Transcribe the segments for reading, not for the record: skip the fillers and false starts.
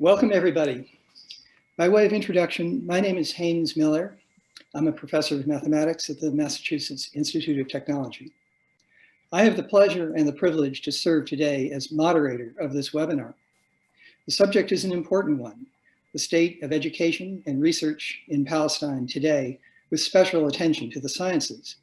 Welcome, everybody. By way of introduction, my name is Haynes Miller. I'm a professor of mathematics at the Massachusetts Institute of Technology. I have the pleasure and the privilege to serve today as moderator of this webinar. The subject is an important one, the state of education and research in Palestine today, with special attention to the sciences.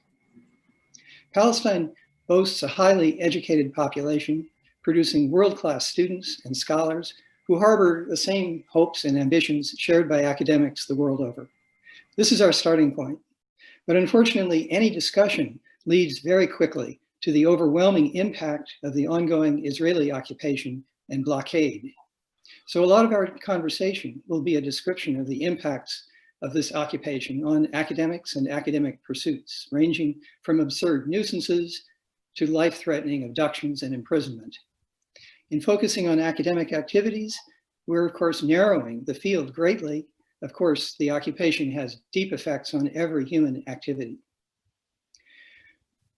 Palestine boasts a highly educated population, producing world-class students and scholars who harbor the same hopes and ambitions shared by academics the world over. This is our starting point. But unfortunately, any discussion leads very quickly to the overwhelming impact of the ongoing Israeli occupation and blockade. So a lot of our conversation will be a description of the impacts of this occupation on academics and academic pursuits, ranging from absurd nuisances to life-threatening abductions and imprisonment. In focusing on academic activities, we're of course narrowing the field greatly. Of course, the occupation has deep effects on every human activity.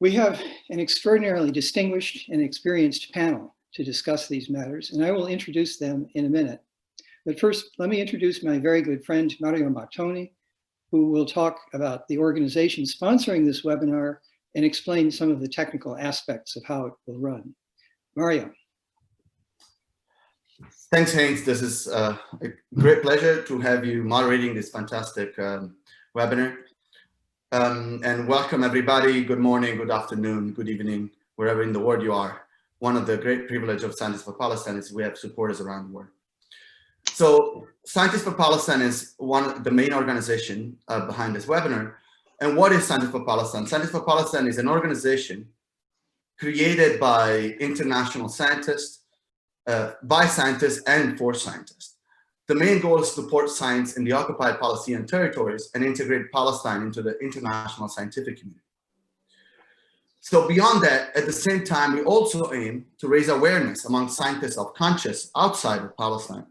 We have an extraordinarily distinguished and experienced panel to discuss these matters, and I will introduce them in a minute. But first, let me introduce my very good friend, Mario Mattoni, who will talk about the organization sponsoring this webinar and explain some of the technical aspects of how it will run. Mario. Thanks, Haynes. This is a great pleasure to have you moderating this fantastic webinar. And welcome, everybody. Good morning, good afternoon, good evening, wherever in the world you are. One of the great privileges of Scientists for Palestine is we have supporters around the world. So Scientists for Palestine is one of the main organization behind this webinar. And what is Scientists for Palestine? Scientists for Palestine is an organization created by international scientists, by scientists and for scientists. The main goal is to support science in the occupied Palestinian territories and integrate Palestine into the international scientific community. So beyond that, at the same time, we also aim to raise awareness among scientists of conscience outside of Palestine,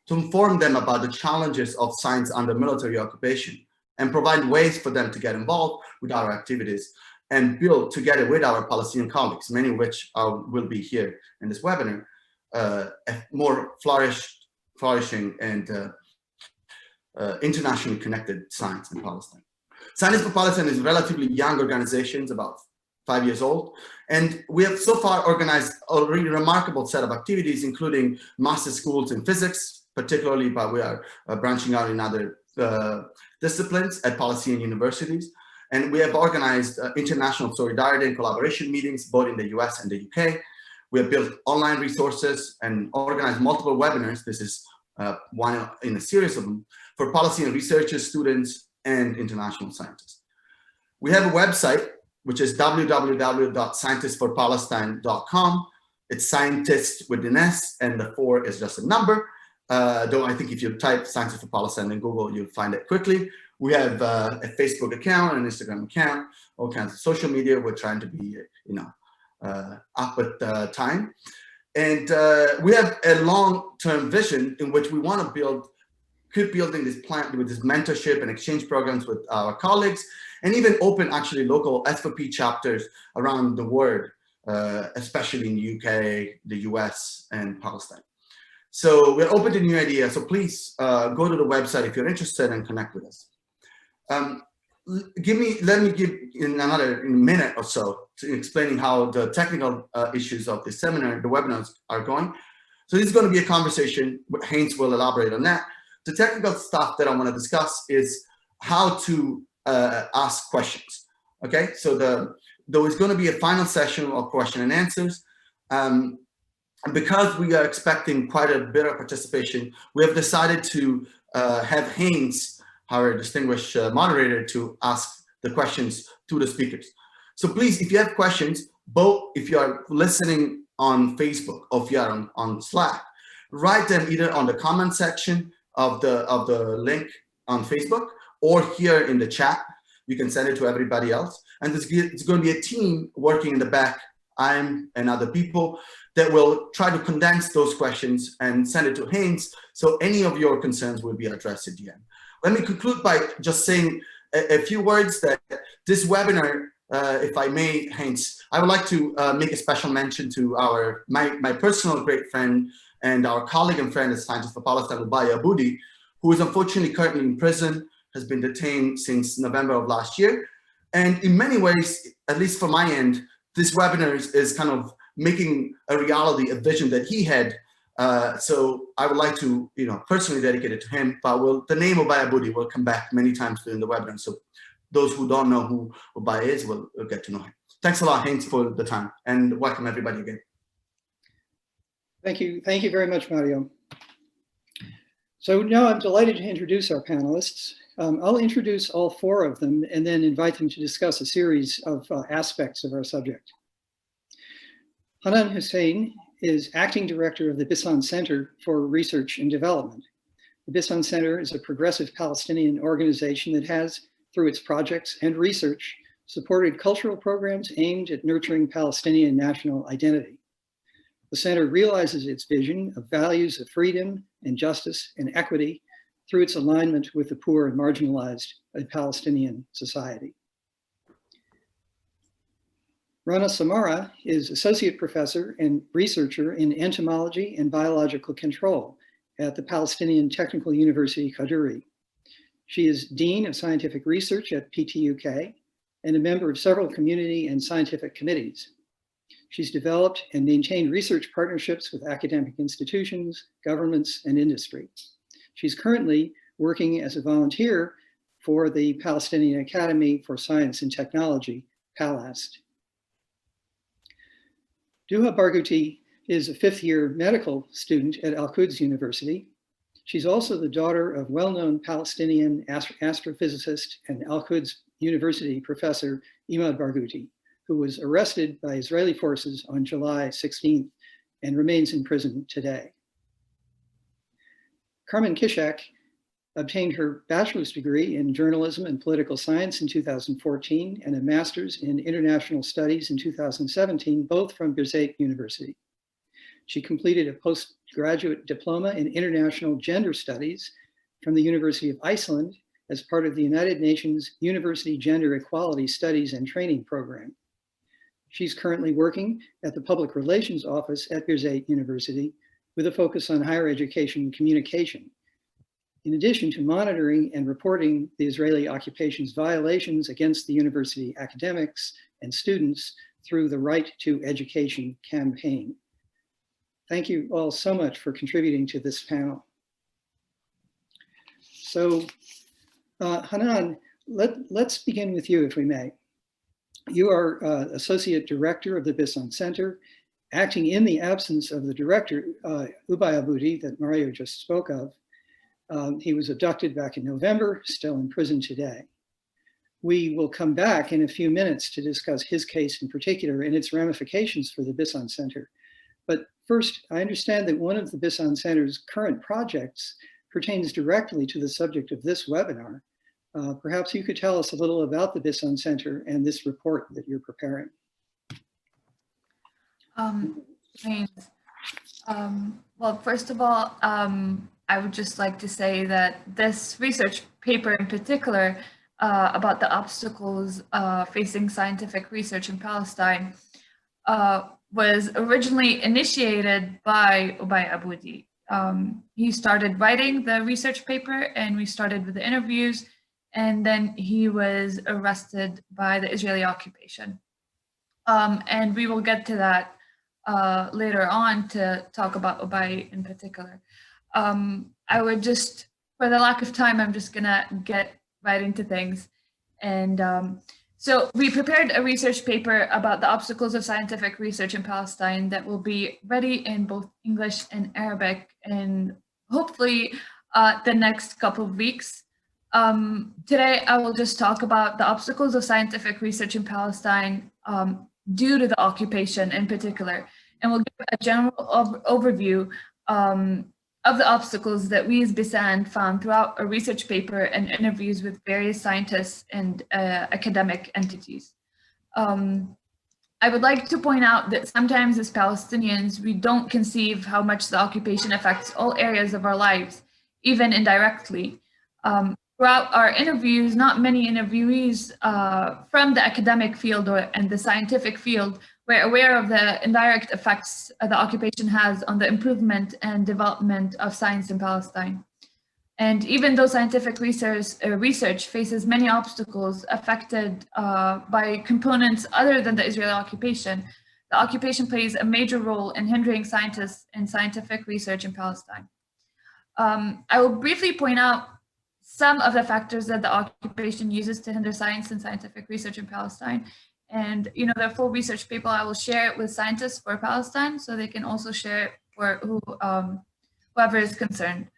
to inform them about the challenges of science under military occupation and provide ways for them to get involved with our activities and build together with our Palestinian colleagues, many of which will be here in this webinar, a more flourishing and internationally connected science in Palestine. Scientists for Palestine is a relatively young organization, about 5 years old, and we have so far organized a really remarkable set of activities, including master schools in physics, particularly, but we are branching out in other disciplines at Palestinian universities. And we have organized international solidarity and collaboration meetings, both in the US and the UK. We have built online resources and organized multiple webinars. This is one in a series of them for Palestinian researchers, students, and international scientists. We have a website, which is www.scientistsforpalestine.com. It's scientist with an S, and the 4 is just a number. Though I think if you type Scientists for Palestine in Google, you'll find it quickly. We have a Facebook account, an Instagram account, all kinds of social media. We're trying to be, up with time. And we have a long-term vision in which we want to keep building this plan with this mentorship and exchange programs with our colleagues, and even open actually local SFP chapters around the world, especially in the UK, the US, and Palestine. So we're open to new ideas. So please go to the website if you're interested and connect with us. Let me give in a minute or so to explaining how the technical issues of this seminar, the webinars are going. So this is going to be a conversation. Haynes will elaborate on that. The technical stuff that I want to discuss is how to ask questions. Okay, so there is going to be a final session of question and answers. And because we are expecting quite a bit of participation, we have decided to have Haynes, our distinguished moderator, to ask the questions to the speakers. So please, if you have questions, both if you are listening on Facebook or if you are on Slack, write them either on the comment section of the link on Facebook or here in the chat. You can send it to everybody else. And it's going to be a team working in the back, I'm and other people, that will try to condense those questions and send it to Haynes, so any of your concerns will be addressed at the end. Let me conclude by just saying a few words that this webinar, if I may, Haynes, I would like to make a special mention to my personal great friend, and our colleague and friend, the scientist for Palestine, Ubay Aboudi, who is unfortunately currently in prison, has been detained since November of last year. And in many ways, at least from my end, this webinar is kind of making a reality, a vision that he had. So I would like to, personally dedicate it to him, but the name of Ubay Aboudi will come back many times during the webinar. So those who don't know who Ubay is will get to know him. Thanks a lot, Haynes, for the time, and welcome everybody again. Thank you. Thank you very much, Mario. So now I'm delighted to introduce our panelists. I'll introduce all four of them and then invite them to discuss a series of aspects of our subject. Hanan Hussein is Acting Director of the Bisson Center for Research and Development. The Bisson Center is a progressive Palestinian organization that has, through its projects and research, supported cultural programs aimed at nurturing Palestinian national identity. The center realizes its vision of values of freedom and justice and equity through its alignment with the poor and marginalized in Palestinian society. Rana Samara is Associate Professor and Researcher in Entomology and Biological Control at the Palestinian Technical University, Kaduri. She is Dean of Scientific Research at PTUK and a member of several community and scientific committees. She's developed and maintained research partnerships with academic institutions, governments, and industry. She's currently working as a volunteer for the Palestinian Academy for Science and Technology, PALAST. Duha Barghouti is a fifth-year medical student at Al-Quds University. She's also the daughter of well-known Palestinian astrophysicist and Al-Quds University professor Imad Barghouti, who was arrested by Israeli forces on July 16th and remains in prison today. Carmen Kishak obtained her bachelor's degree in journalism and political science in 2014 and a master's in international studies in 2017, both from Birzeit University. She completed a postgraduate diploma in international gender studies from the University of Iceland as part of the United Nations University Gender Equality Studies and Training Program. She's currently working at the Public Relations Office at Birzeit University with a focus on higher education communication, in addition to monitoring and reporting the Israeli occupation's violations against the university academics and students through the Right to Education campaign. Thank you all so much for contributing to this panel. So, Hanan, let's begin with you, if we may. You are Associate Director of the Bisson Center, acting in the absence of the director, Ubay Aboudi, that Mario just spoke of. He was abducted back in November, still in prison today. We will come back in a few minutes to discuss his case in particular and its ramifications for the Bisson Center. But first, I understand that one of the Bisson Center's current projects pertains directly to the subject of this webinar. Perhaps you could tell us a little about the Bisson Center and this report that you're preparing. Thanks. Well, first of all, I would just like to say that this research paper in particular about the obstacles facing scientific research in Palestine was originally initiated by Ubay Aboudi. He started writing the research paper and we started with the interviews, and then he was arrested by the Israeli occupation. And we will get to that later on to talk about Ubay in particular. I would just, for the lack of time, I'm just gonna get right into things. And so we prepared a research paper about the obstacles of scientific research in Palestine that will be ready in both English and Arabic in hopefully the next couple of weeks. Today, I will just talk about the obstacles of scientific research in Palestine due to the occupation in particular, and we'll give a general overview of the obstacles that we as Bisson found throughout a research paper and interviews with various scientists and academic entities. I would like to point out that sometimes as Palestinians, we don't conceive how much the occupation affects all areas of our lives, even indirectly. Throughout our interviews, not many interviewees from the academic field and the scientific field we're aware of the indirect effects the occupation has on the improvement and development of science in Palestine. And even though scientific research faces many obstacles affected by components other than the Israeli occupation, the occupation plays a major role in hindering scientists and scientific research in Palestine. I will briefly point out some of the factors that the occupation uses to hinder science and scientific research in Palestine. And the full research paper, I will share it with scientists for Palestine, so they can also share it for whoever is concerned.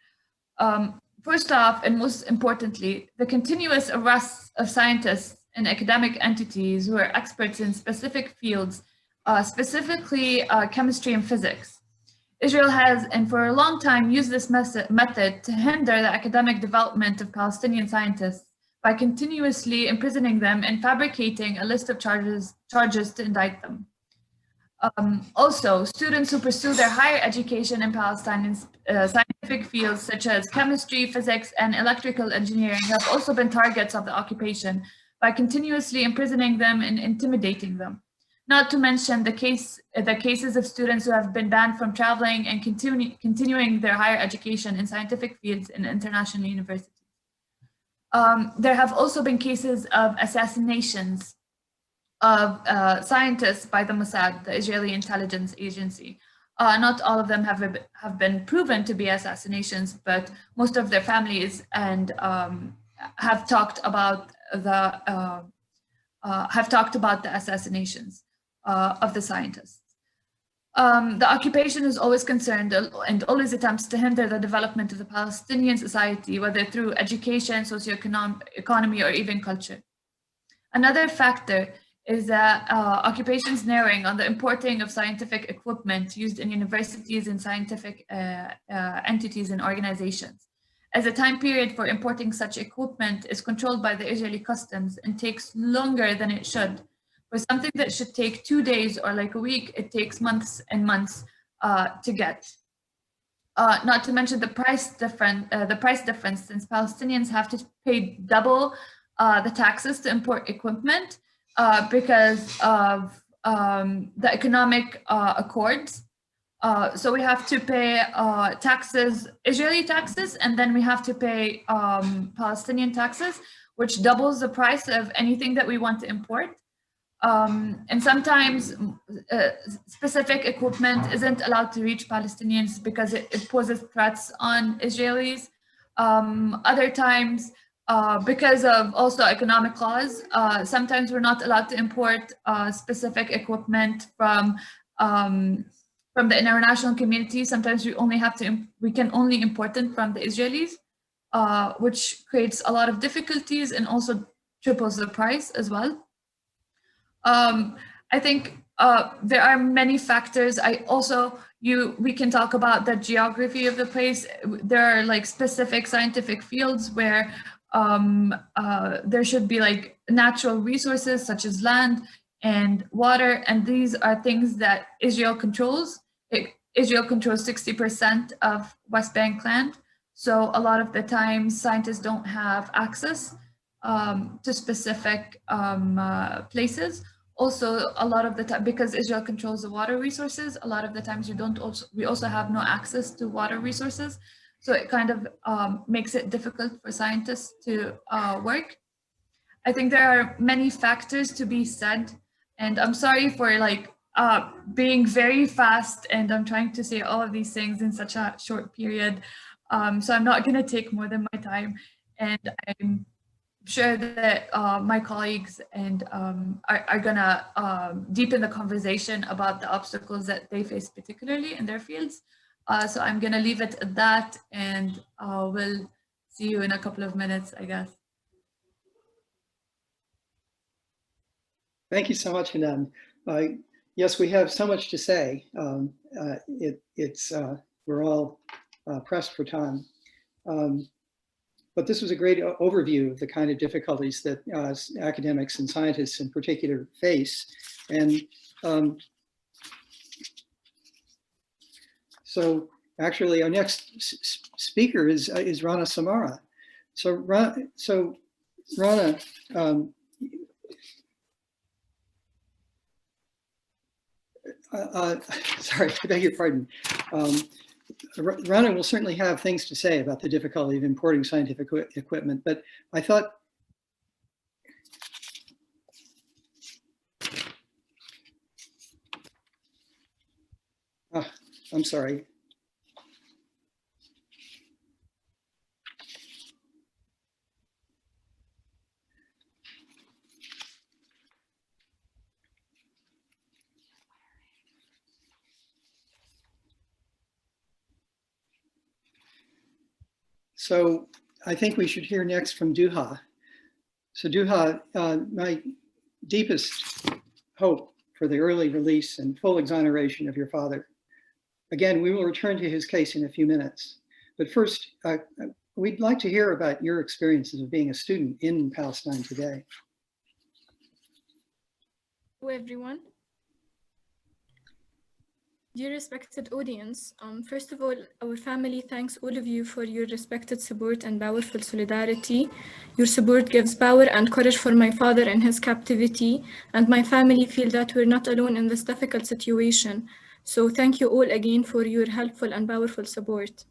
First off, and most importantly, the continuous arrests of scientists and academic entities who are experts in specific fields, specifically chemistry and physics. Israel has, and for a long time, used this method to hinder the academic development of Palestinian scientists by continuously imprisoning them and fabricating a list of charges to indict them. Also, students who pursue their higher education in Palestine in scientific fields such as chemistry, physics, and electrical engineering have also been targets of the occupation by continuously imprisoning them and intimidating them. Not to mention the cases of students who have been banned from traveling and continuing their higher education in scientific fields in international universities. There have also been cases of assassinations of scientists by the Mossad, the Israeli intelligence agency. Not all of them have been proven to be assassinations, but most of their families and have talked about the assassinations of the scientists. The occupation is always concerned and always attempts to hinder the development of the Palestinian society, whether through education, socioeconomy, or even culture. Another factor is that occupation's narrowing on the importing of scientific equipment used in universities and scientific entities and organizations, as the time period for importing such equipment is controlled by the Israeli customs and takes longer than it should. For something that should take 2 days or like a week, it takes months and months to get. Not to mention the price difference, since Palestinians have to pay double the taxes to import equipment because of the economic accords. So we have to pay taxes, Israeli taxes, and then we have to pay Palestinian taxes, which doubles the price of anything that we want to import. And sometimes specific equipment isn't allowed to reach Palestinians because it poses threats on Israelis. Other times, because of also economic laws, sometimes we're not allowed to import specific equipment from the international community. Sometimes we can only import it from the Israelis, which creates a lot of difficulties and also triples the price as well. I think there are many factors. We can talk about the geography of the place. There are like specific scientific fields where there should be like natural resources such as land and water, and these are things that Israel controls. Israel controls 60% of West Bank land, so a lot of the time scientists don't have access to specific places. Also, a lot of the time, because Israel controls the water resources, a lot of the times we also have no access to water resources. So it kind of makes it difficult for scientists to work. I think there are many factors to be said, and I'm sorry for like being very fast, and I'm trying to say all of these things in such a short period. So I'm not going to take more than my time, and I'm sure that my colleagues and are gonna deepen the conversation about the obstacles that they face, particularly in their fields. So I'm gonna leave it at that, and we'll see you in a couple of minutes, I guess. Thank you so much, Hanan. Yes, we have so much to say. We're all pressed for time. But this was a great overview of the kind of difficulties that academics and scientists in particular face. And so actually our next speaker is Rana Samara. So Rana, Sorry, I beg your pardon. Rana will certainly have things to say about the difficulty of importing scientific equipment, but I thought, I'm sorry. So I think we should hear next from Duha. So Duha, my deepest hope for the early release and full exoneration of your father. Again, we will return to his case in a few minutes. But first, we'd like to hear about your experiences of being a student in Palestine today. Hello, everyone. Dear respected audience, first of all, our family thanks all of you for your respected support and powerful solidarity. Your support gives power and courage for my father in his captivity, and my family feel that we're not alone in this difficult situation. So thank you all again for your helpful and powerful support.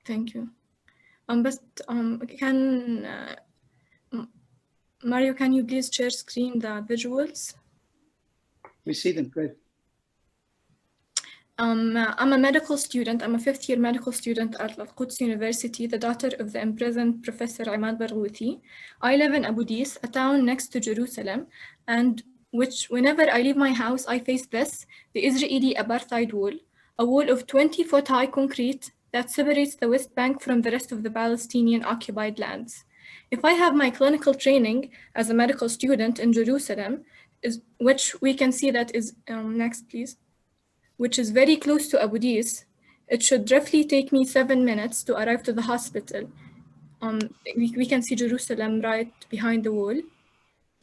Thank you. Mario, can you please share screen the visuals? We see them, good. I'm a medical student. I'm a fifth-year medical student at Al-Quds University, the daughter of the imprisoned Professor Imad Barghouti. I live in Abu Dis, a town next to Jerusalem, and whenever I leave my house, I face this, the Israeli apartheid wall, a wall of 20-foot high concrete that separates the West Bank from the rest of the Palestinian occupied lands. If I have my clinical training as a medical student in Jerusalem, which we can see that is, next please, which is very close to Abu Dis, it should roughly take me 7 minutes to arrive to the hospital. We can see Jerusalem right behind the wall.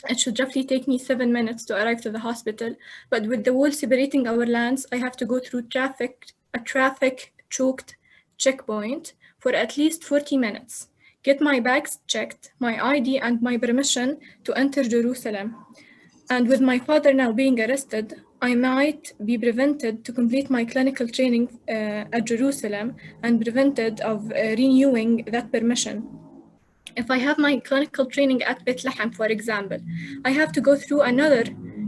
It should roughly take me 7 minutes to arrive to the hospital, but with the wall separating our lands, I have to go through a traffic-choked checkpoint for at least 40 minutes, get my bags checked, my ID and my permission to enter Jerusalem. And with my father now being arrested, I might be prevented to complete my clinical training at Jerusalem and prevented of renewing that permission. If I have my clinical training at Bethlehem, for example, I have to go through another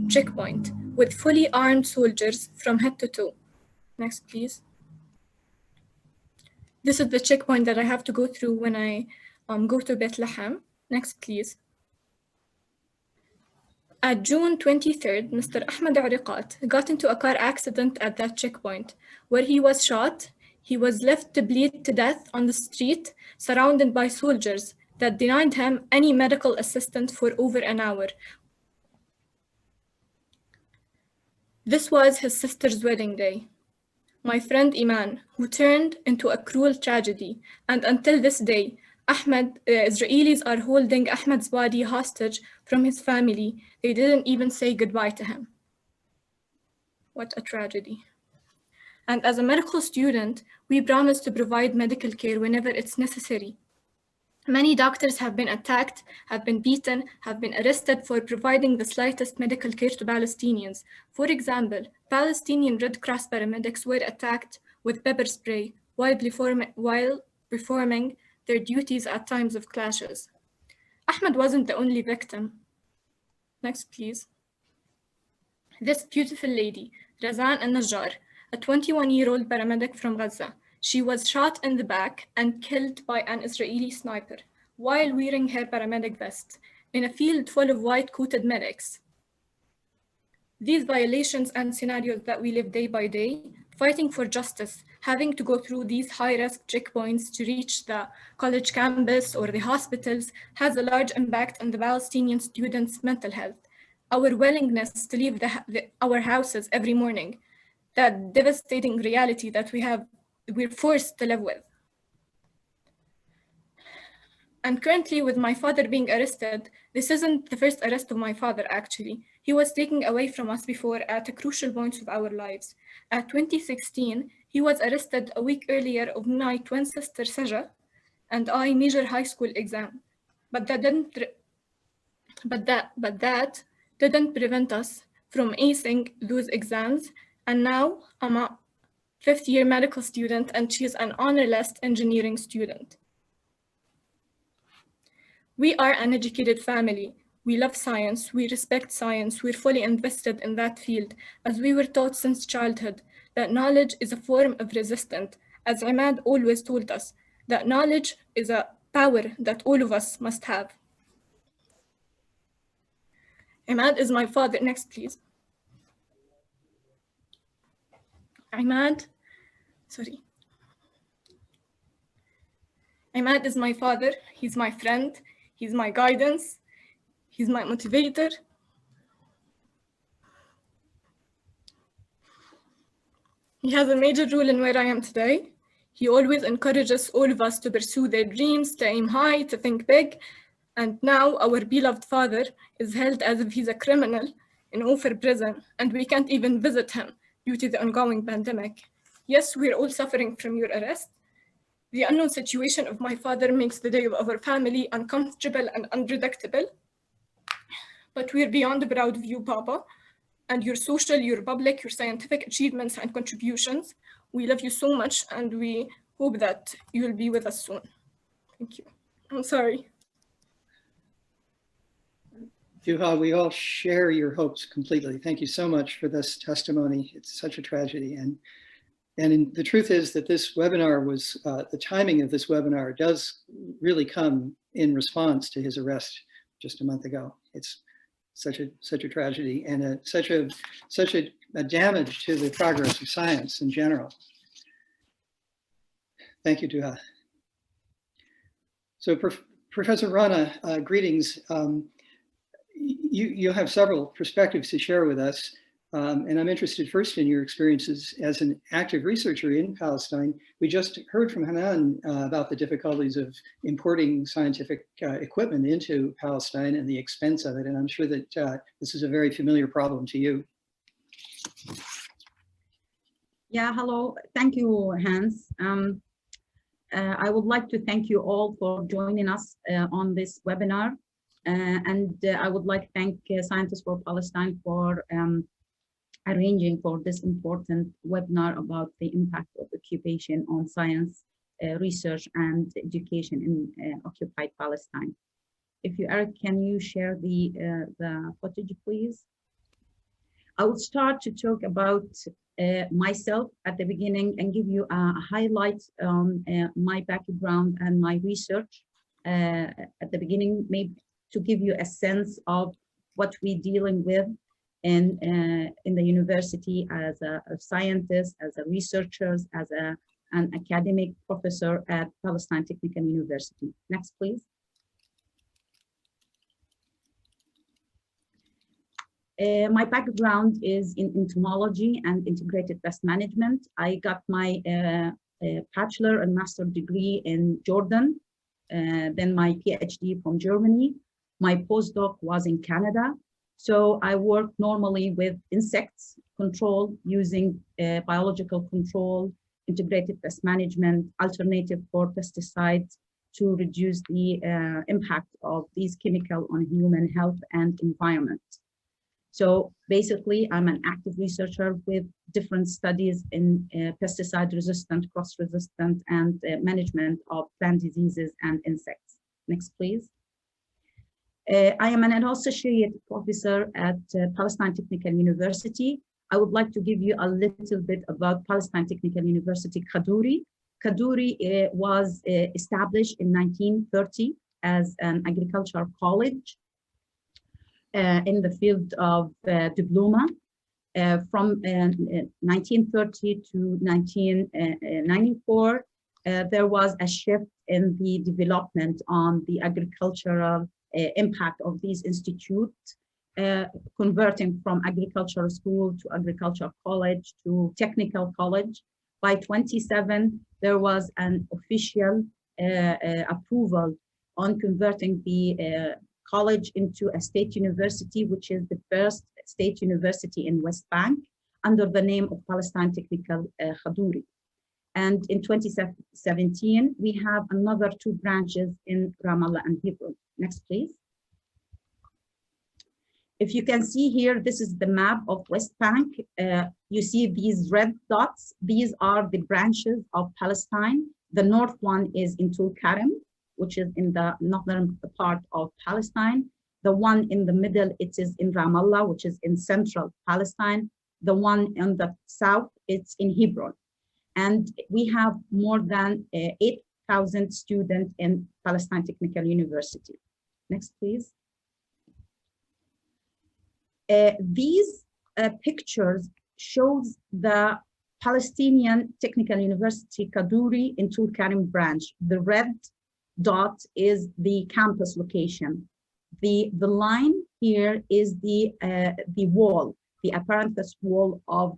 checkpoint with fully armed soldiers from head to toe. Next, please. This is the checkpoint that I have to go through when I go to Bethlehem. Next, please. At June 23rd, Mr. Ahmed Ariqat got into a car accident at that checkpoint, where he was shot. He was left to bleed to death on the street, surrounded by soldiers that denied him any medical assistance for over an hour. This was his sister's wedding day. My friend Iman, who turned into a cruel tragedy, and until this day, Israelis are holding Ahmed's body hostage from his family. They didn't even say goodbye to him. What a tragedy. And as a medical student, we promise to provide medical care whenever it's necessary. Many doctors have been attacked, have been beaten, have been arrested for providing the slightest medical care to Palestinians. For example, Palestinian Red Cross paramedics were attacked with pepper spray while performing their duties at times of clashes. Ahmed wasn't the only victim. Next, please. This beautiful lady, Razan al-Najjar, a 21-year-old paramedic from Gaza. She was shot in the back and killed by an Israeli sniper while wearing her paramedic vest in a field full of white-coated medics. These violations and scenarios that we live day by day, fighting for justice, having to go through these high-risk checkpoints to reach the college campus or the hospitals, has a large impact on the Palestinian students' mental health. Our willingness to leave our houses every morning, that devastating reality that we're forced to live with. And currently, with my father being arrested, this isn't the first arrest of my father, actually. He was taken away from us before at a crucial point of our lives. At 2016, he was arrested a week earlier of my twin sister, Saja, and I major high school exam. But that didn't prevent us from acing those exams, and now I'm a fifth-year medical student and she's an honor list engineering student. We are an educated family. We love science, we respect science, we're fully invested in that field, as we were taught since childhood that knowledge is a form of resistance, as Imad always told us, that knowledge is a power that all of us must have. Imad is my father. Next, please. Imad, sorry. Imad is my father. He's my friend. He's my guidance. He's my motivator. He has a major role in where I am today. He always encourages all of us to pursue their dreams, to aim high, to think big. And now our beloved father is held as if he's a criminal in Ofer prison, and we can't even visit him due to the ongoing pandemic. Yes, we're all suffering from your arrest. The unknown situation of my father makes the day of our family uncomfortable and unpredictable. But we're beyond proud of you, Papa, and your social, your public, your scientific achievements and contributions. We love you so much, and we hope that you'll be with us soon. Thank you. I'm sorry. Duha, we all share your hopes completely. Thank you so much for this testimony. It's such a tragedy. And the truth is that this webinar was, the timing of this webinar does really come in response to his arrest just a month ago. It's such a tragedy and such a damage to the progress of science in general. Thank you, Duha. So Professor Rana, greetings. You have several perspectives to share with us. And I'm interested first in your experiences as an active researcher in Palestine. We just heard from Hanan about the difficulties of importing scientific equipment into Palestine and the expense of it. And I'm sure that this is a very familiar problem to you. Yeah, hello. Thank you, Hans. I would like to thank you all for joining us on this webinar. I would like to thank Scientists for Palestine for arranging for this important webinar about the impact of occupation on science, research, and education in occupied Palestine. If you, Eric, can you share the footage, please? I will start to talk about myself at the beginning and give you a highlight on my background and my research at the beginning, maybe to give you a sense of what we're dealing with in the university as a scientist, as a researchers, as an academic professor at Palestine Technical University. Next, please. My background is in entomology and integrated pest management. I got my bachelor and master degree in Jordan, then my PhD from Germany. My postdoc was in Canada. So I work normally with insects control using biological control, integrated pest management, alternative for pesticides to reduce the impact of these chemicals on human health and environment. So basically, I'm an active researcher with different studies in pesticide resistant, cross-resistant, and management of plant diseases and insects. Next, please. I am an associate professor at Palestine Technical University. I would like to give you a little bit about Palestine Technical University Geshori. Geshori was established in 1930 as an agricultural college in the field of diploma. From 1930 to 1994, there was a shift in the development on the agricultural impact of these institutes, converting from agricultural school to agricultural college to technical college. By 27, there was an official approval on converting the college into a state university, which is the first state university in West Bank under the name of Palestine Technical Geshori. And in 2017, we have another 2 branches in Ramallah and Hebron. Next, please. If you can see here, this is the map of West Bank. You see these red dots. These are the branches of Palestine. The north one is in Tulkarem, which is in the northern part of Palestine. The one in the middle, it is in Ramallah, which is in central Palestine. The one in the south, it's in Hebron. And we have more than 8,000 students in Palestine Technical University. Next, please. These pictures shows the Palestinian Technical University Kaduri in Tulkarem branch. The red dot is the campus location. The line here is the wall, the apparent wall of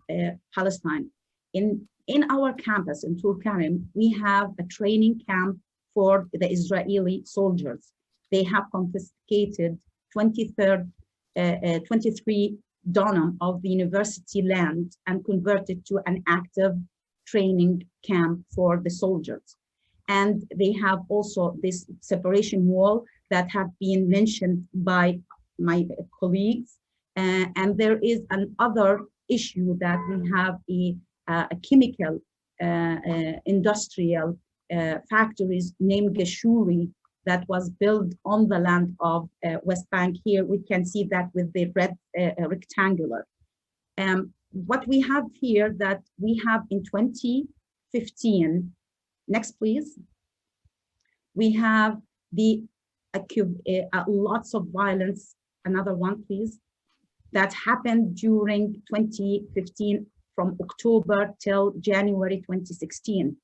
Palestine. In our campus in Tulkarem, we have a training camp for the Israeli soldiers. They have confiscated 23 dönum of the university land and converted to an active training camp for the soldiers. And they have also this separation wall that have been mentioned by my colleagues. And there is another issue that we have a chemical industrial factories named Geshori that was built on the land of West Bank. Here we can see that with the red rectangular. What we have here that we have in 2015, next please, we have the lots of violence, another one please, that happened during 2015 from October till January 2016.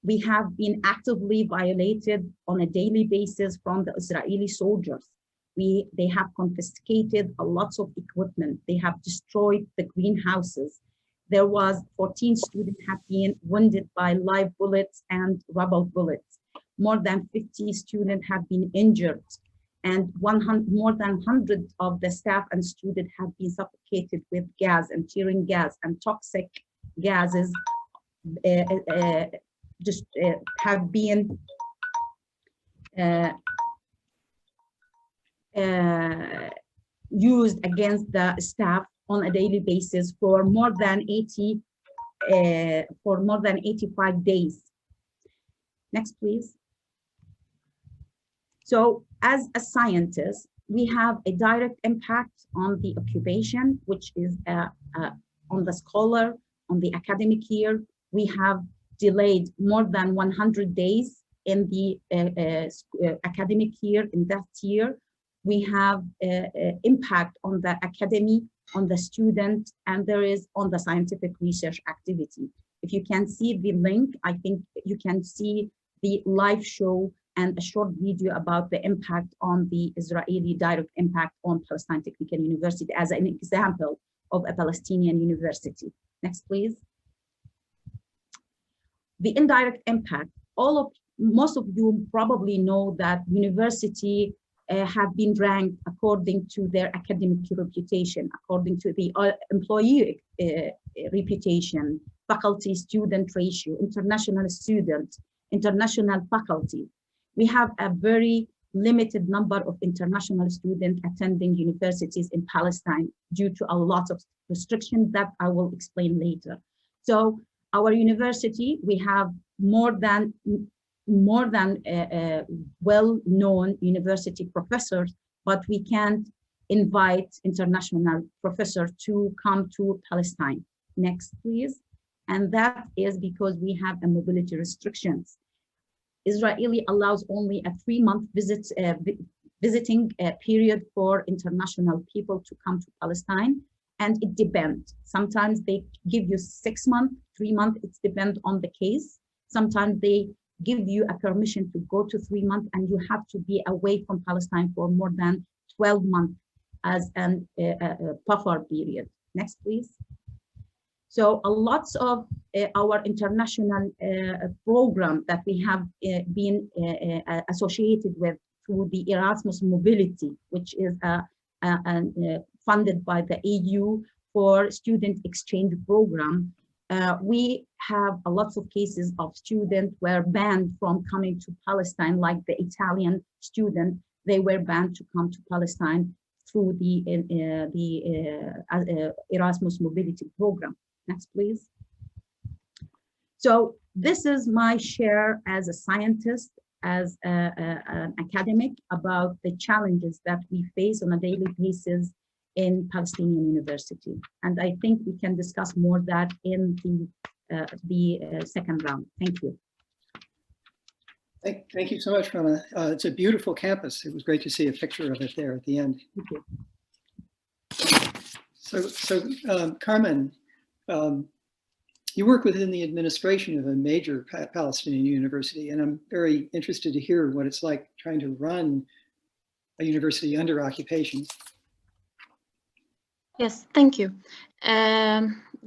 We have been actively violated on a daily basis from the Israeli soldiers. They have confiscated a lot of equipment. They have destroyed the greenhouses. There was 14 students have been wounded by live bullets and rubber bullets. More than 50 students have been injured, and more than 100 of the staff and students have been suffocated with gas and tearing gas and toxic gases have been used against the staff on a daily basis for more than 85 days. Next, please. So as a scientist, we have a direct impact on the occupation, which is on the scholar, on the academic year. We have delayed more than 100 days in the academic year. In that year, we have impact on the academy, on the student, and there is on the scientific research activity. If you can see the link, I think you can see the live show and a short video about the impact on the Israeli direct impact on Palestine Technical University as an example of a Palestinian university. Next, please. The indirect impact, most of you probably know that university have been ranked according to their academic reputation, according to the employee reputation, faculty-student ratio, international students, international faculty. We have a very limited number of international students attending universities in Palestine due to a lot of restrictions that I will explain later. So our university, we have more than well-known university professors, but we can't invite international professors to come to Palestine. Next, please. And that is because we have a mobility restrictions. Israeli allows only a 3-month visiting period for international people to come to Palestine, and it depends. Sometimes they give you 6 months, 3 months, it depends on the case. Sometimes they give you a permission to go to 3 months, and you have to be away from Palestine for more than 12 months as a buffer period. Next, please. So a lot of our international program that we have been associated with through the Erasmus Mobility, which is funded by the EU for student exchange program. We have a lot of cases of students were banned from coming to Palestine, like the Italian student, they were banned to come to Palestine through the Erasmus Mobility Program. Next, please. So this is my share as a scientist, as an academic, about the challenges that we face on a daily basis in Palestinian University. And I think we can discuss more that in the second round. Thank you. Thank you so much, Rama. It's a beautiful campus. It was great to see a picture of it there at the end. Thank you. So Carmen, you work within the administration of a major Palestinian university, and I'm very interested to hear what it's like trying to run a university under occupation. Yes, thank you.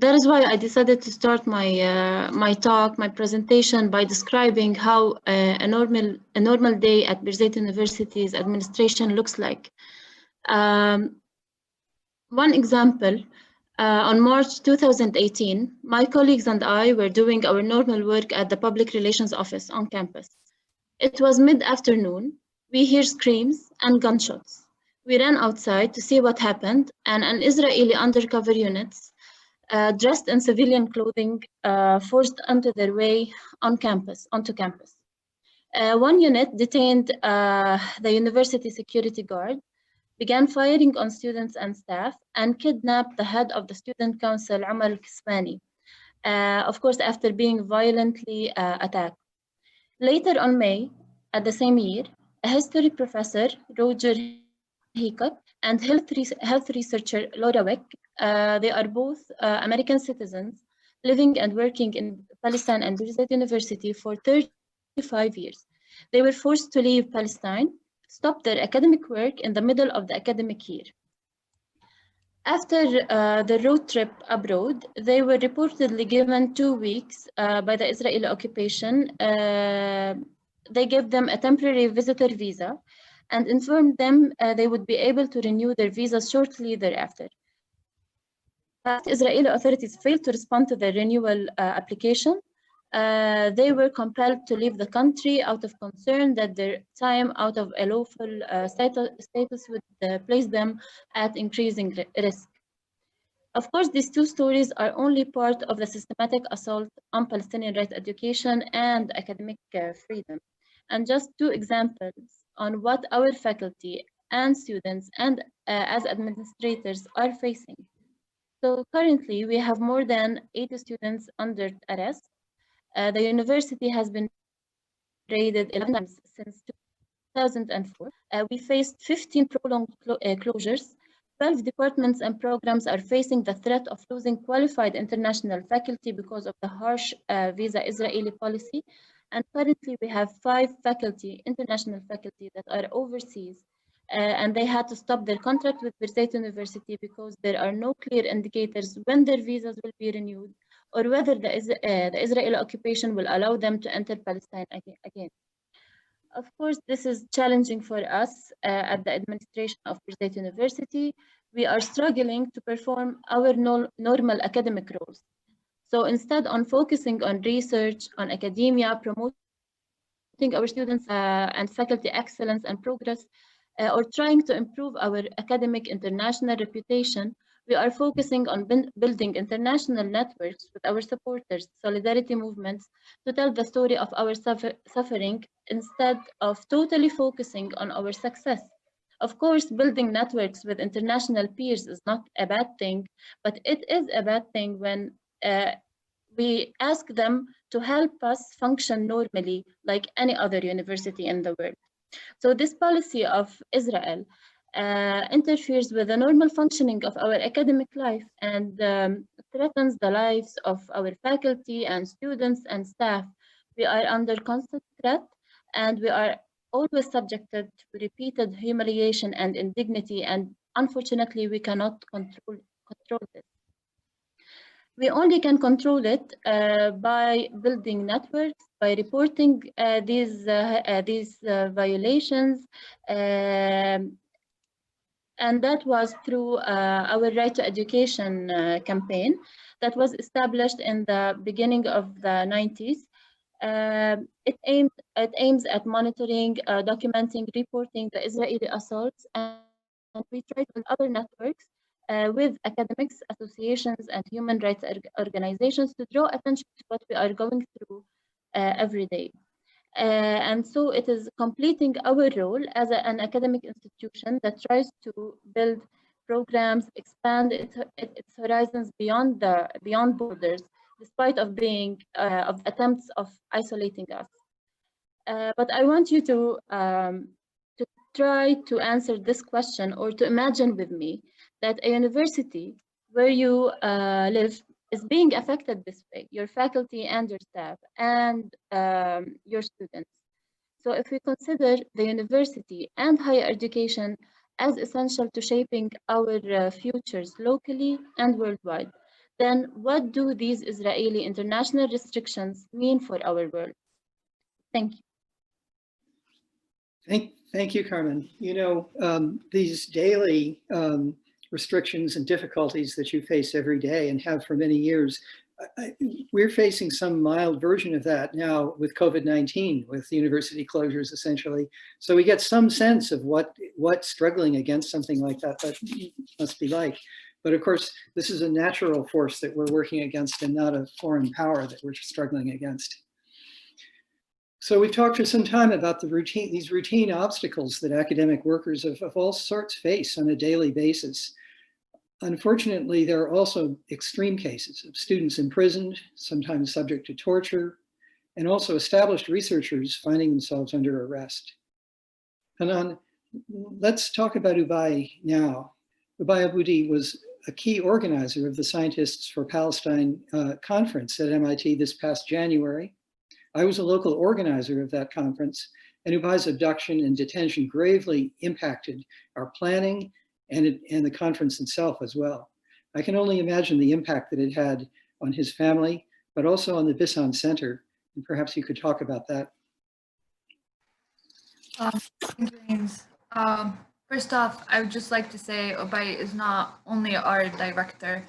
That is why I decided to start my presentation by describing how a normal day at Birzeit University's administration looks like. One example, on March 2018, my colleagues and I were doing our normal work at the Public Relations Office on campus. It was mid-afternoon. We hear screams and gunshots. We ran outside to see what happened, and an Israeli undercover units dressed in civilian clothing forced onto their way onto campus. One unit detained the university security guard, began firing on students and staff, and kidnapped the head of the student council, Omar al-Kismani, of course, after being violently attacked. Later on May, at the same year, a history professor, Roger Hiccup, and health researcher Laura Weck, they are both American citizens living and working in Palestine and Birzeit University for 35 years. They were forced to leave Palestine, stop their academic work in the middle of the academic year. After the road trip abroad, they were reportedly given 2 weeks by the Israeli occupation. They gave them a temporary visitor visa and informed them they would be able to renew their visas shortly thereafter. But Israeli authorities failed to respond to their renewal application. They were compelled to leave the country out of concern that their time out of a lawful status would place them at increasing risk. Of course, these two stories are only part of the systematic assault on Palestinian rights education and academic freedom, and just 2 examples on what our faculty and students and as administrators are facing. So currently, we have more than 80 students under arrest. The university has been raided 11 times since 2004. We faced 15 prolonged closures. 12 departments and programs are facing the threat of losing qualified international faculty because of the harsh visa Israeli policy. And currently we have 5 international faculty that are overseas, and they had to stop their contract with Birzeit University because there are no clear indicators when their visas will be renewed or whether the Israeli occupation will allow them to enter Palestine again. Of course, this is challenging for us at the administration of Birzeit University. We are struggling to perform our normal academic roles. So instead on focusing on research, on academia, promoting our students and faculty excellence and progress, or trying to improve our academic international reputation, we are focusing on building international networks with our supporters, solidarity movements, to tell the story of our suffering instead of totally focusing on our success. Of course, building networks with international peers is not a bad thing, but it is a bad thing when we ask them to help us function normally like any other university in the world. So this policy of Israel interferes with the normal functioning of our academic life and threatens the lives of our faculty and students and staff. We are under constant threat, and we are always subjected to repeated humiliation and indignity, and unfortunately we cannot control this. We only can control it by building networks, by reporting these violations, and that was through our Right to Education campaign that was established in the beginning of the 90s. It aims at monitoring, documenting, reporting the Israeli assaults and and we try to build other networks with academics, associations, and human rights organizations to draw attention to what we are going through every day. And so it is completing our role as an academic institution that tries to build programs, expand its horizons beyond borders, despite of being of attempts of isolating us. But I want you to try to answer this question, or to imagine with me that a university where you live is being affected this way, your faculty and your staff and your students. So if we consider the university and higher education as essential to shaping our futures locally and worldwide, then what do these Israeli international restrictions mean for our world? Thank you. Thank you, Carmen. You know, these daily restrictions and difficulties that you face every day and have for many years, we're facing some mild version of that now with COVID-19, with university closures essentially. So we get some sense of what struggling against something like that must be like. But of course, this is a natural force that we're working against and not a foreign power that we're struggling against. So we've talked for some time about these routine obstacles that academic workers of all sorts face on a daily basis. Unfortunately, there are also extreme cases of students imprisoned, sometimes subject to torture, and also established researchers finding themselves under arrest. Hanan, let's talk about Ubay now. Ubay Aboudi was a key organizer of the Scientists for Palestine conference at MIT this past January. I was a local organizer of that conference, and Ubay's abduction and detention gravely impacted our planning and the conference itself as well. I can only imagine the impact that it had on his family, but also on the Bisson Center. And perhaps you could talk about that. Thank you, Haynes. First off, I would just like to say Ubay is not only our director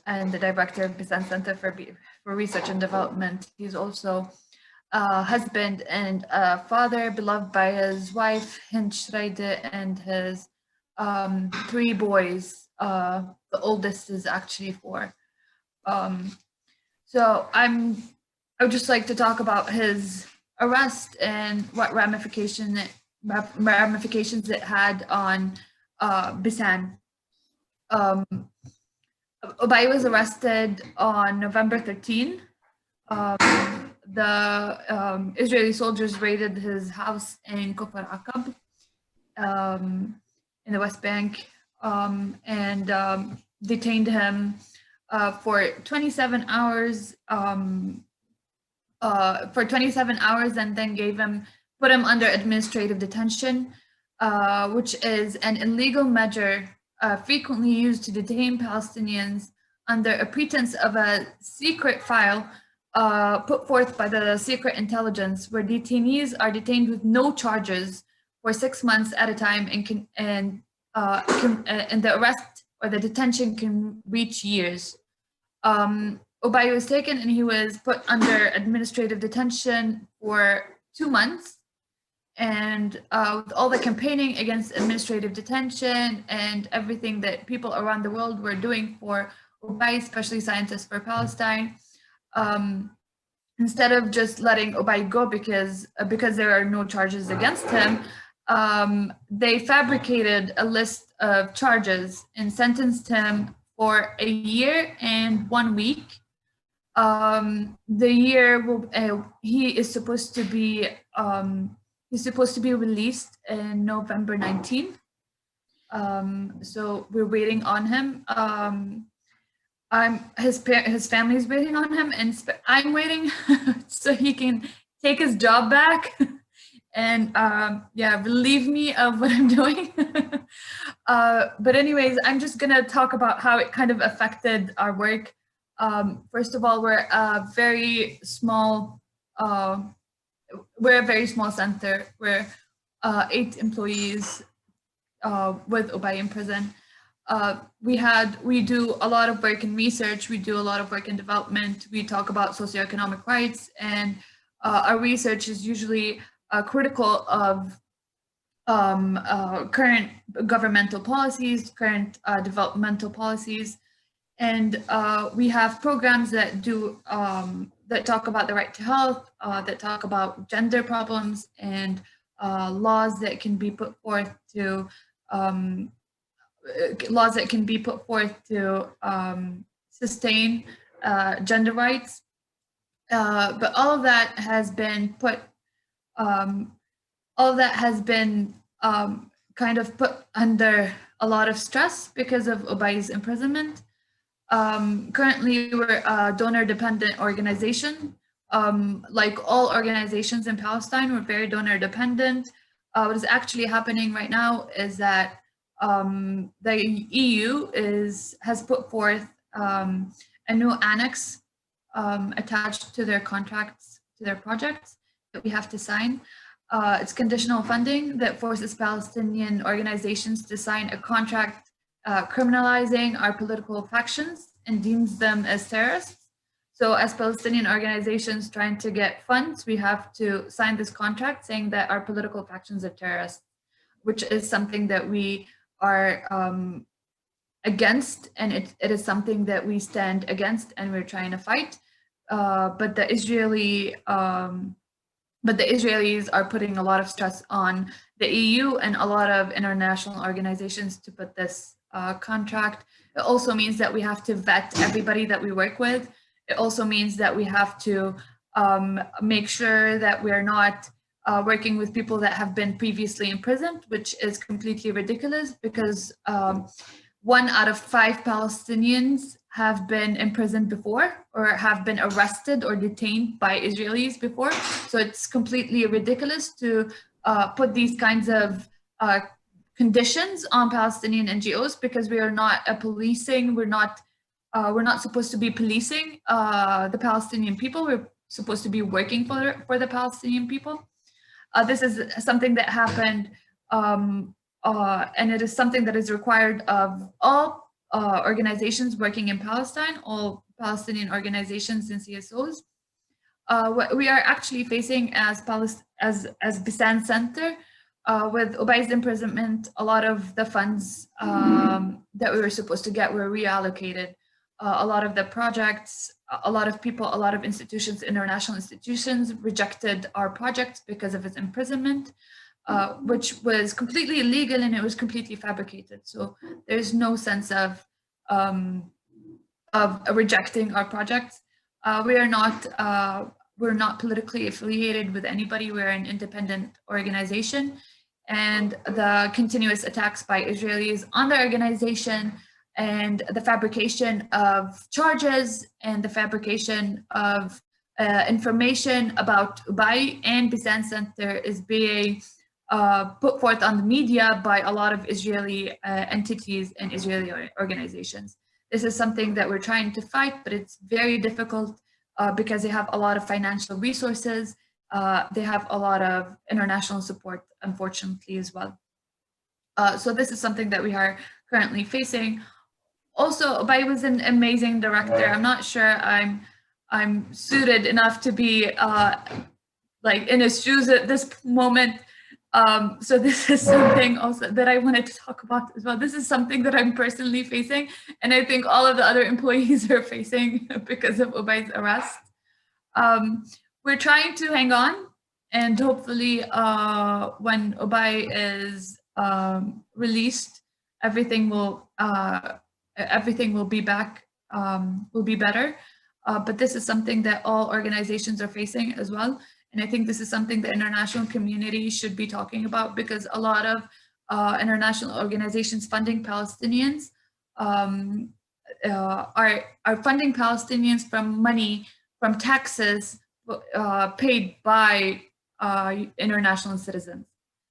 and the director of Bisson Center for Research and Development, he's also husband and father, beloved by his wife, Hind Schreide, and his 3 boys. The oldest is actually 4. So I would just like to talk about his arrest and what ramifications it had on Bisson. Ubay was arrested on November 13. The Israeli soldiers raided his house in Kfar Aqab in the West Bank and detained him for 27 hours. And then put him under administrative detention, which is an illegal measure frequently used to detain Palestinians under a pretense of a secret file put forth by the secret intelligence, where detainees are detained with no charges for 6 months at a time, and the arrest or the detention can reach years. Ubay was taken and he was put under administrative detention for 2 months. And with all the campaigning against administrative detention and everything that people around the world were doing for Ubay, especially Scientists for Palestine, instead of just letting Ubay go because there are no charges against him, they fabricated a list of charges and sentenced him for 1 year and 1 week. The year he is supposed to be released in November 19th. So we're waiting on him. His family's waiting on him, and I'm waiting so he can take his job back and relieve me of what I'm doing. But anyways, I'm just gonna talk about how it kind of affected our work. First of all, we're a very small center. We're 8 employees with Ubay in prison. We do a lot of work in research. We do a lot of work in development. We talk about socioeconomic rights, and our research is usually critical of current governmental policies, current developmental policies, and we have programs that do that talk about the right to health, that talk about gender problems, and laws that can be put forth to sustain gender rights. But all of that has been kind of put under a lot of stress because of Ubay's imprisonment. Currently, we're a donor-dependent organization. Like all organizations in Palestine, we're very donor-dependent. What is actually happening right now is that the EU has put forth a new annex attached to their contracts, to their projects that we have to sign. It's conditional funding that forces Palestinian organizations to sign a contract criminalizing our political factions and deems them as terrorists. So as Palestinian organizations trying to get funds, we have to sign this contract saying that our political factions are terrorists, which is something that we are against, and it is something that we stand against and we're trying to fight. But the Israelis are putting a lot of stress on the EU and a lot of international organizations to put this contract. It also means that we have to vet everybody that we work with. It also means that we have to make sure that we're not working with people that have been previously imprisoned, which is completely ridiculous because 1 out of 5 Palestinians have been imprisoned before or have been arrested or detained by Israelis before. So it's completely ridiculous to put these kinds of conditions on Palestinian NGOs because we are not policing. We're not supposed to be policing the Palestinian people. We're supposed to be working for the Palestinian people. This is something that happened, and it is something that is required of all organizations working in Palestine, all Palestinian organizations and CSOs. What we are actually facing as Bisan Center, with Ubay's imprisonment, a lot of the funds that we were supposed to get were reallocated. A lot of the projects, a lot of people, a lot of institutions, international institutions rejected our projects because of his imprisonment, which was completely illegal and it was completely fabricated. So there's no sense of rejecting our projects. We're not politically affiliated with anybody. We're an independent organization, and the continuous attacks by Israelis on the organization and the fabrication of charges and the fabrication of information about Ubay and Bisan Center is being put forth on the media by a lot of Israeli entities and Israeli organizations. This is something that we're trying to fight, but it's very difficult because they have a lot of financial resources. They have a lot of international support, unfortunately, as well. So this is something that we are currently facing. Also, Ubay was an amazing director. I'm not sure I'm suited enough to be like in his shoes at this moment. So this is something also that I wanted to talk about as well. This is something that I'm personally facing, and I think all of the other employees are facing because of Ubay's arrest. We're trying to hang on, and hopefully when Ubay is released, everything will be back, will be better. But this is something that all organizations are facing as well. And I think this is something the international community should be talking about, because a lot of international organizations funding Palestinians are funding Palestinians from money, from taxes paid by international citizens.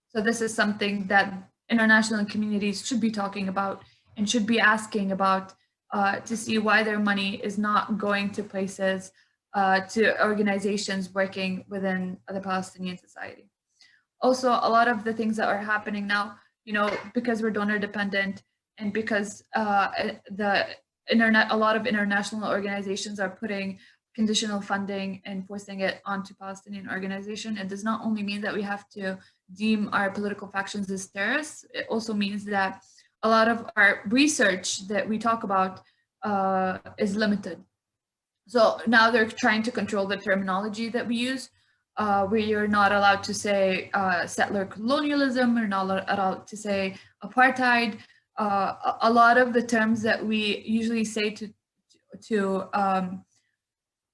So this is something that international communities should be talking about and should be asking about to see why their money is not going to places, to organizations working within the Palestinian society. Also, a lot of the things that are happening now, because we're donor dependent and because a lot of international organizations are putting conditional funding and forcing it onto Palestinian organization, it does not only mean that we have to deem our political factions as terrorists. It also means that a lot of our research that we talk about is limited. So now they're trying to control the terminology that we use. We are not allowed to say settler colonialism. We're not allowed to say apartheid. A lot of the terms that we usually say to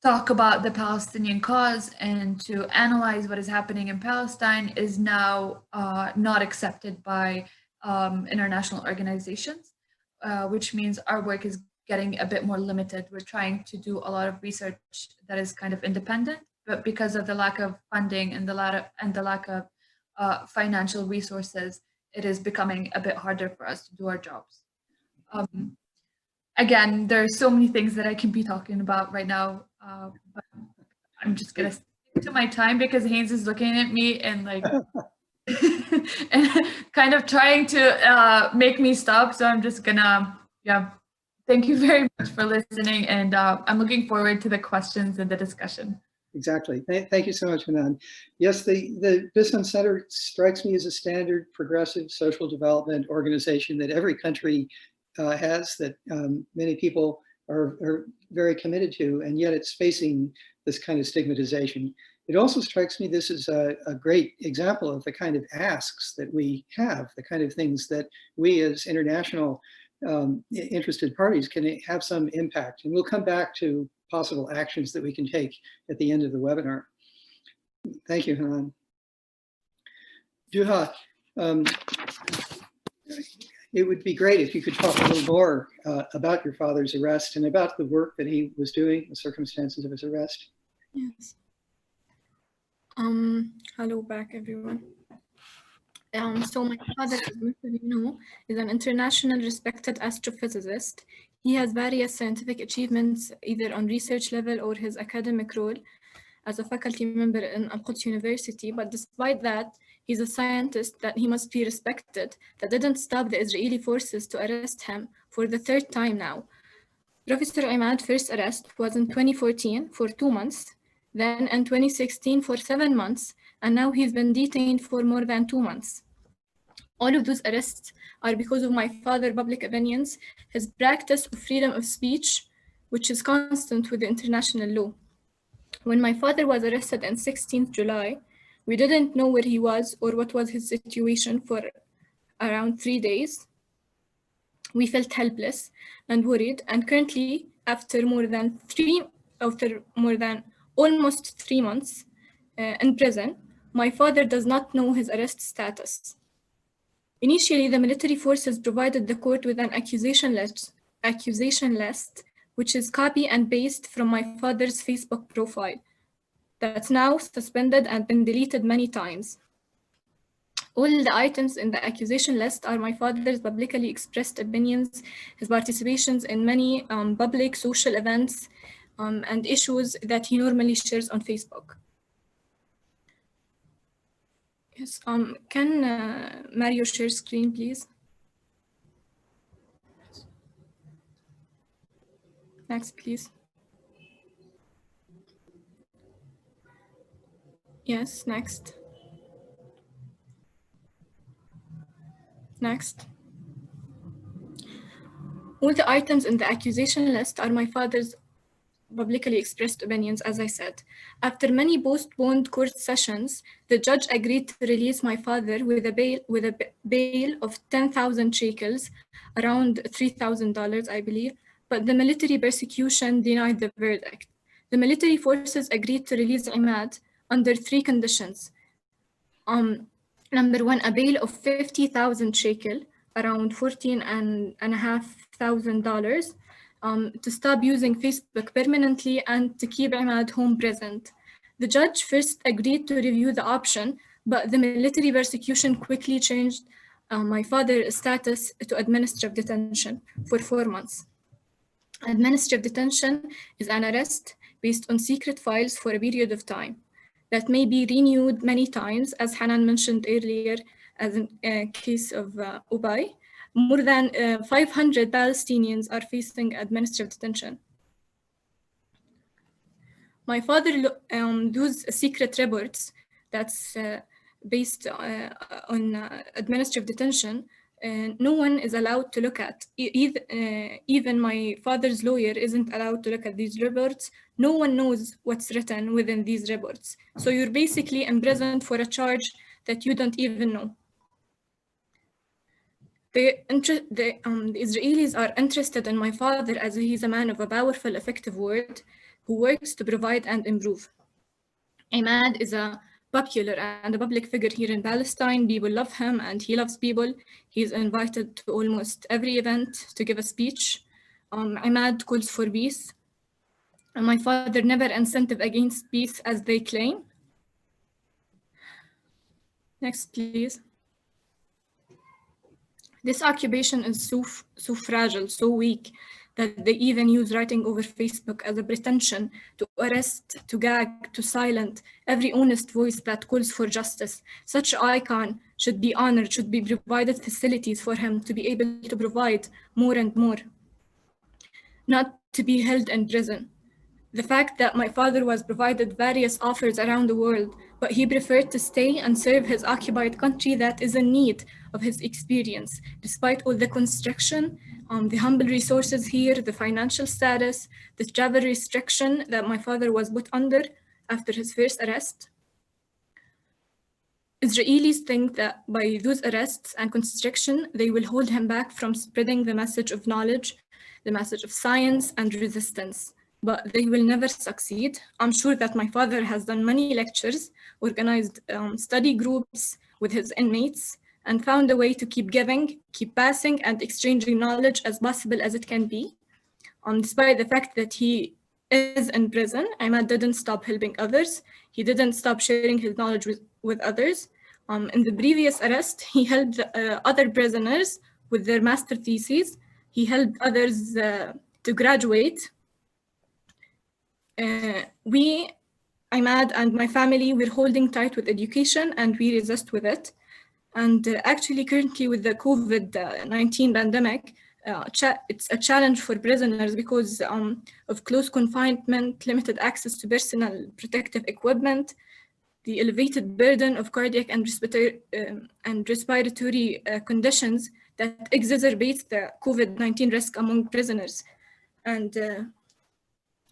talk about the Palestinian cause and to analyze what is happening in Palestine is now not accepted by international organizations, which means our work is getting a bit more limited. We're trying to do a lot of research that is kind of independent, but because of the lack of funding and the lack of financial resources, it is becoming a bit harder for us to do our jobs. Again, there are so many things that I can be talking about right now, but I'm just gonna stick to my time because Haynes is looking at me and like and kind of trying to make me stop. So I'm just gonna, yeah. Thank you very much for listening, and I'm looking forward to the questions and the discussion. Exactly. Thank you so much, Hanan. Yes, the Bisson Center strikes me as a standard progressive social development organization that every country has, that many people are very committed to, and yet it's facing this kind of stigmatization. It also strikes me this is a great example of the kind of asks that we have, the kind of things that we as international interested parties can have some impact. And we'll come back to possible actions that we can take at the end of the webinar. Thank you, Hanan. Duha, it would be great if you could talk a little more about your father's arrest and about the work that he was doing, the circumstances of his arrest. Yes. Hello back, everyone. So my father, as most of you know, is an international respected astrophysicist. He has various scientific achievements, either on research level or his academic role as a faculty member in Al-Quds University. But despite that, he's a scientist that he must be respected, that didn't stop the Israeli forces to arrest him for the third time now. Professor Imad's first arrest was in 2014 for 2 months, then in 2016 for 7 months, and now he's been detained for more than 2 months. All of those arrests are because of my father's public opinions, his practice of freedom of speech, which is constant with the international law. When my father was arrested on 16th July, we didn't know where he was or what was his situation for around 3 days. We felt helpless and worried, and currently, after almost 3 months in prison, my father does not know his arrest status. Initially, the military forces provided the court with an accusation list, which is copy and paste from my father's Facebook profile. That's now suspended and been deleted many times. All the items in the accusation list are my father's publicly expressed opinions, his participations in many public social events and issues that he normally shares on Facebook. Yes, can Mario share screen, please? Next, please. Yes, next. Next. All the items in the accusation list are my father's publicly expressed opinions, as I said. After many postponed court sessions, the judge agreed to release my father with a bail of 10,000 shekels, around $3,000, I believe, but the military persecution denied the verdict. The military forces agreed to release Imad under 3 conditions. Number 1, a bail of 50,000 shekel, around $14,500, to stop using Facebook permanently and to keep Imad home present. The judge first agreed to review the option, but the military persecution quickly changed my father's status to administrative detention for 4 months. Administrative detention is an arrest based on secret files for a period of time that may be renewed many times, as Hanan mentioned earlier, as in case of Ubay. More than 500 Palestinians are facing administrative detention. My father those secret reports, that's based on administrative detention, no one is allowed to look at. Even my father's lawyer isn't allowed to look at these reports. No one knows what's written within these reports. So you're basically imprisoned for a charge that you don't even know. The Israelis are interested in my father as he's a man of a powerful, effective word who works to provide and improve. Imad is a popular and a public figure here in Palestine. People love him and he loves people. He's invited to almost every event to give a speech. Imad calls for peace. And my father never incentive against peace as they claim. Next, please. This occupation is so fragile, so weak, that they even use writing over Facebook as a pretension to arrest, to gag, to silence every honest voice that calls for justice. Such an icon should be honored, should be provided facilities for him to be able to provide more and more, not to be held in prison. The fact that my father was provided various offers around the world, but he preferred to stay and serve his occupied country that is in need of his experience, despite all the construction, the humble resources here, the financial status, the travel restriction that my father was put under after his first arrest. Israelis think that by those arrests and constriction, they will hold him back from spreading the message of knowledge, the message of science and resistance. But they will never succeed. I'm sure that my father has done many lectures, organized study groups with his inmates, and found a way to keep giving, keep passing, and exchanging knowledge as possible as it can be. Despite the fact that he is in prison, Imad didn't stop helping others. He didn't stop sharing his knowledge with others. In the previous arrest, he helped other prisoners with their master theses. He helped others to graduate. Imad and my family, we're holding tight with education and we resist with it. And actually currently with the COVID-19 pandemic, it's a challenge for prisoners because of close confinement, limited access to personal protective equipment, the elevated burden of cardiac and respiratory conditions that exacerbates the COVID-19 risk among prisoners. And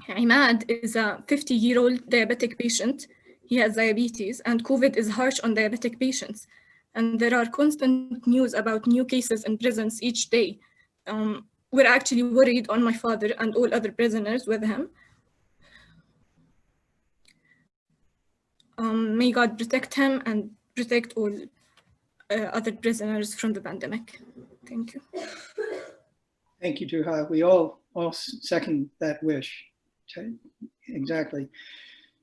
Imad is a 50-year-old diabetic patient. He has diabetes, and COVID is harsh on diabetic patients. And there are constant news about new cases in prisons each day. We're actually worried on my father and all other prisoners with him. May God protect him and protect all other prisoners from the pandemic. Thank you. Thank you, Duha. We all second that wish. Exactly.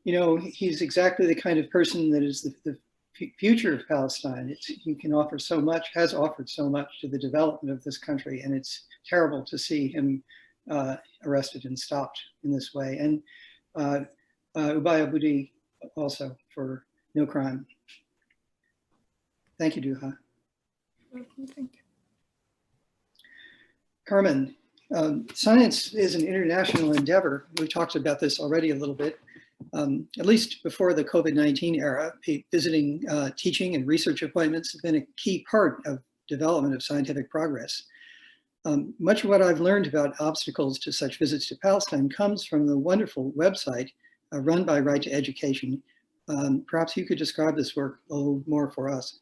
You know, he's exactly the kind of person that is the future of Palestine. He can offer so much, has offered so much to the development of this country, and it's terrible to see him arrested and stopped in this way. And Ubay Aboudi also for no crime. Thank you, Duha. Thank you. Carmen, science is an international endeavor. We talked about this already a little bit. At least before the COVID-19 era, visiting teaching and research appointments have been a key part of development of scientific progress. Much of what I've learned about obstacles to such visits to Palestine comes from the wonderful website run by Right to Education. Perhaps you could describe this work a little more for us.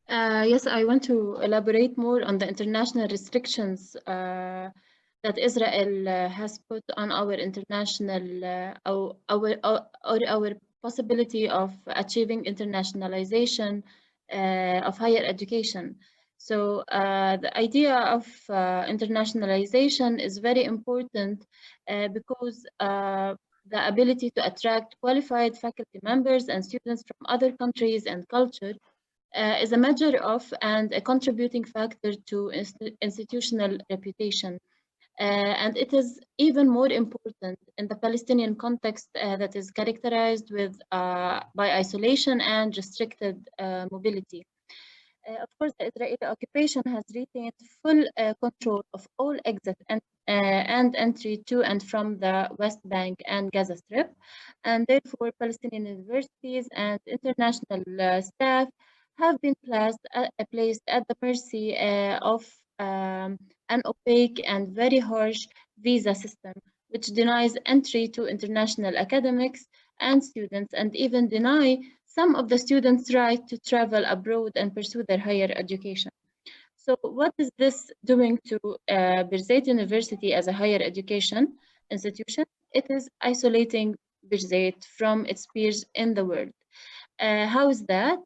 Yes, I want to elaborate more on the international restrictions that Israel has put on our international, our possibility of achieving internationalization of higher education. So the idea of internationalization is very important because the ability to attract qualified faculty members and students from other countries and culture is a measure of and a contributing factor to institutional reputation. And it is even more important in the Palestinian context that is characterized by isolation and restricted mobility. Of course, the Israeli occupation has retained full control of all exit and entry to and from the West Bank and Gaza Strip, and therefore Palestinian universities and international staff have been placed at the mercy of an opaque and very harsh visa system, which denies entry to international academics and students, and even deny some of the students' right to travel abroad and pursue their higher education. So what is this doing to Birzeit University as a higher education institution? It is isolating Birzeit from its peers in the world. How is that?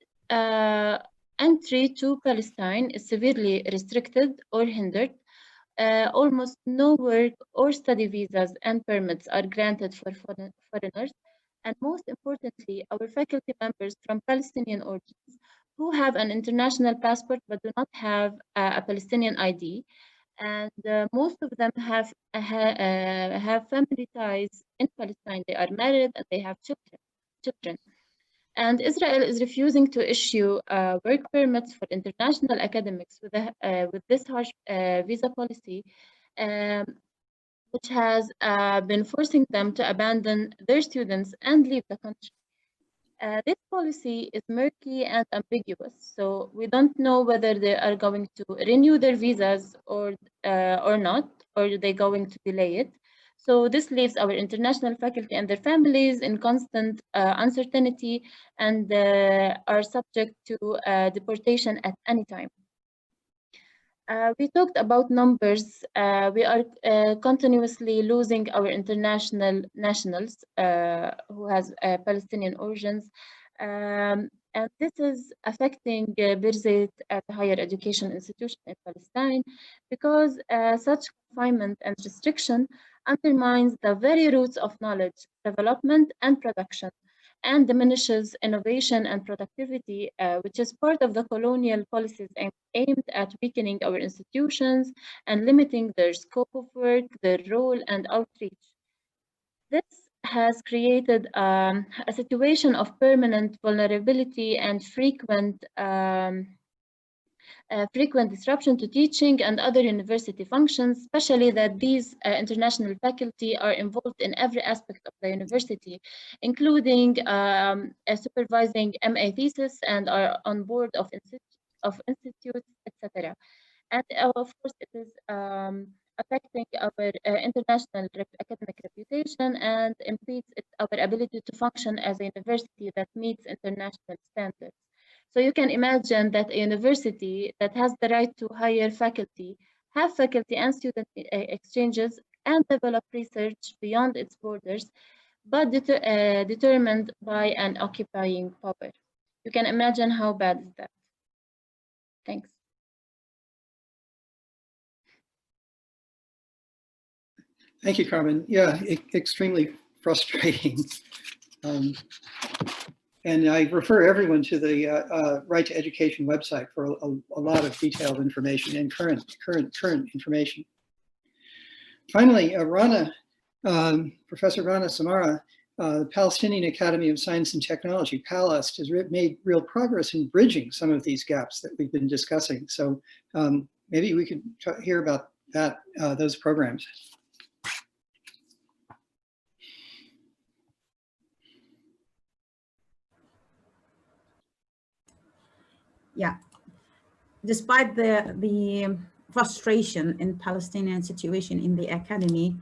Entry to Palestine is severely restricted or hindered. Almost no work or study visas and permits are granted for foreigners. And most importantly, our faculty members from Palestinian origins who have an international passport but do not have a Palestinian ID, and most of them have family ties in Palestine. They are married and they have children. And Israel is refusing to issue work permits for international academics with this harsh visa policy, um, which has been forcing them to abandon their students and leave the country. This policy is murky and ambiguous, so we don't know whether they are going to renew their visas or not, or they're going to delay it. So this leaves our international faculty and their families in constant uncertainty and are subject to deportation at any time. We talked about numbers. We are continuously losing our international nationals who has Palestinian origins. And this is affecting Birzeit at a higher education institution in Palestine because such confinement and restriction undermines the very roots of knowledge, development, and production, and diminishes innovation and productivity, which is part of the colonial policies aimed at weakening our institutions and limiting their scope of work, their role, and outreach. This has created a situation of permanent vulnerability and frequent disruption to teaching and other university functions, especially that these international faculty are involved in every aspect of the university, including supervising MA thesis and are on board of institutes, etc. And of course, it is affecting our international academic reputation and impedes our ability to function as a university that meets international standards. So you can imagine that a university that has the right to hire faculty, have faculty and student exchanges, and develop research beyond its borders, but determined by an occupying power. You can imagine how bad is that. Thanks. Thank you, Carmen. Yeah, extremely frustrating. And I refer everyone to the Right to Education website for a lot of detailed information and current information. Finally, Professor Rana Samara, the Palestinian Academy of Science and Technology, PALAST, has made real progress in bridging some of these gaps that we've been discussing. So maybe we could hear about that, those programs. Yeah, despite the frustration in Palestinian situation in the academy,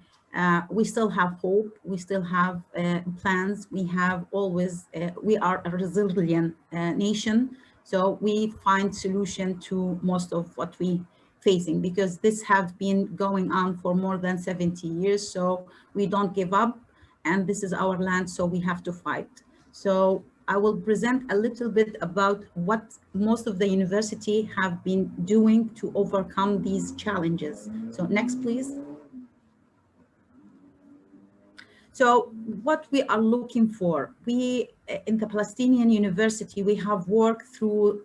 we still have hope. We still have plans. We have always, we are a resilient nation. So we find solution to most of what we facing, because this has been going on for more than 70 years. So we don't give up, and this is our land, so we have to fight. So I will present a little bit about what most of the university have been doing to overcome these challenges. So next, please. So what we are looking for, we in the Palestinian University, we have worked through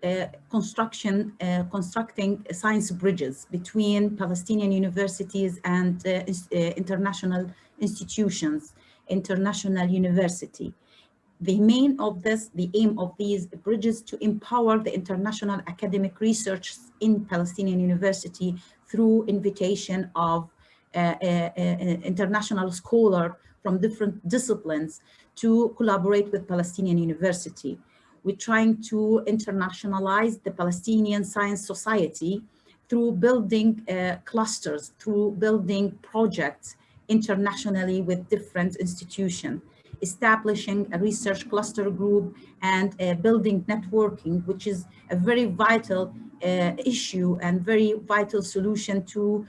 constructing science bridges between Palestinian universities and international institutions, international university. The aim of these bridges to empower the international academic research in Palestinian University through invitation of international scholars from different disciplines to collaborate with Palestinian University. We're trying to internationalize the Palestinian Science Society through building clusters, through building projects internationally with different institutions, establishing a research cluster group and building networking, which is a very vital issue and very vital solution to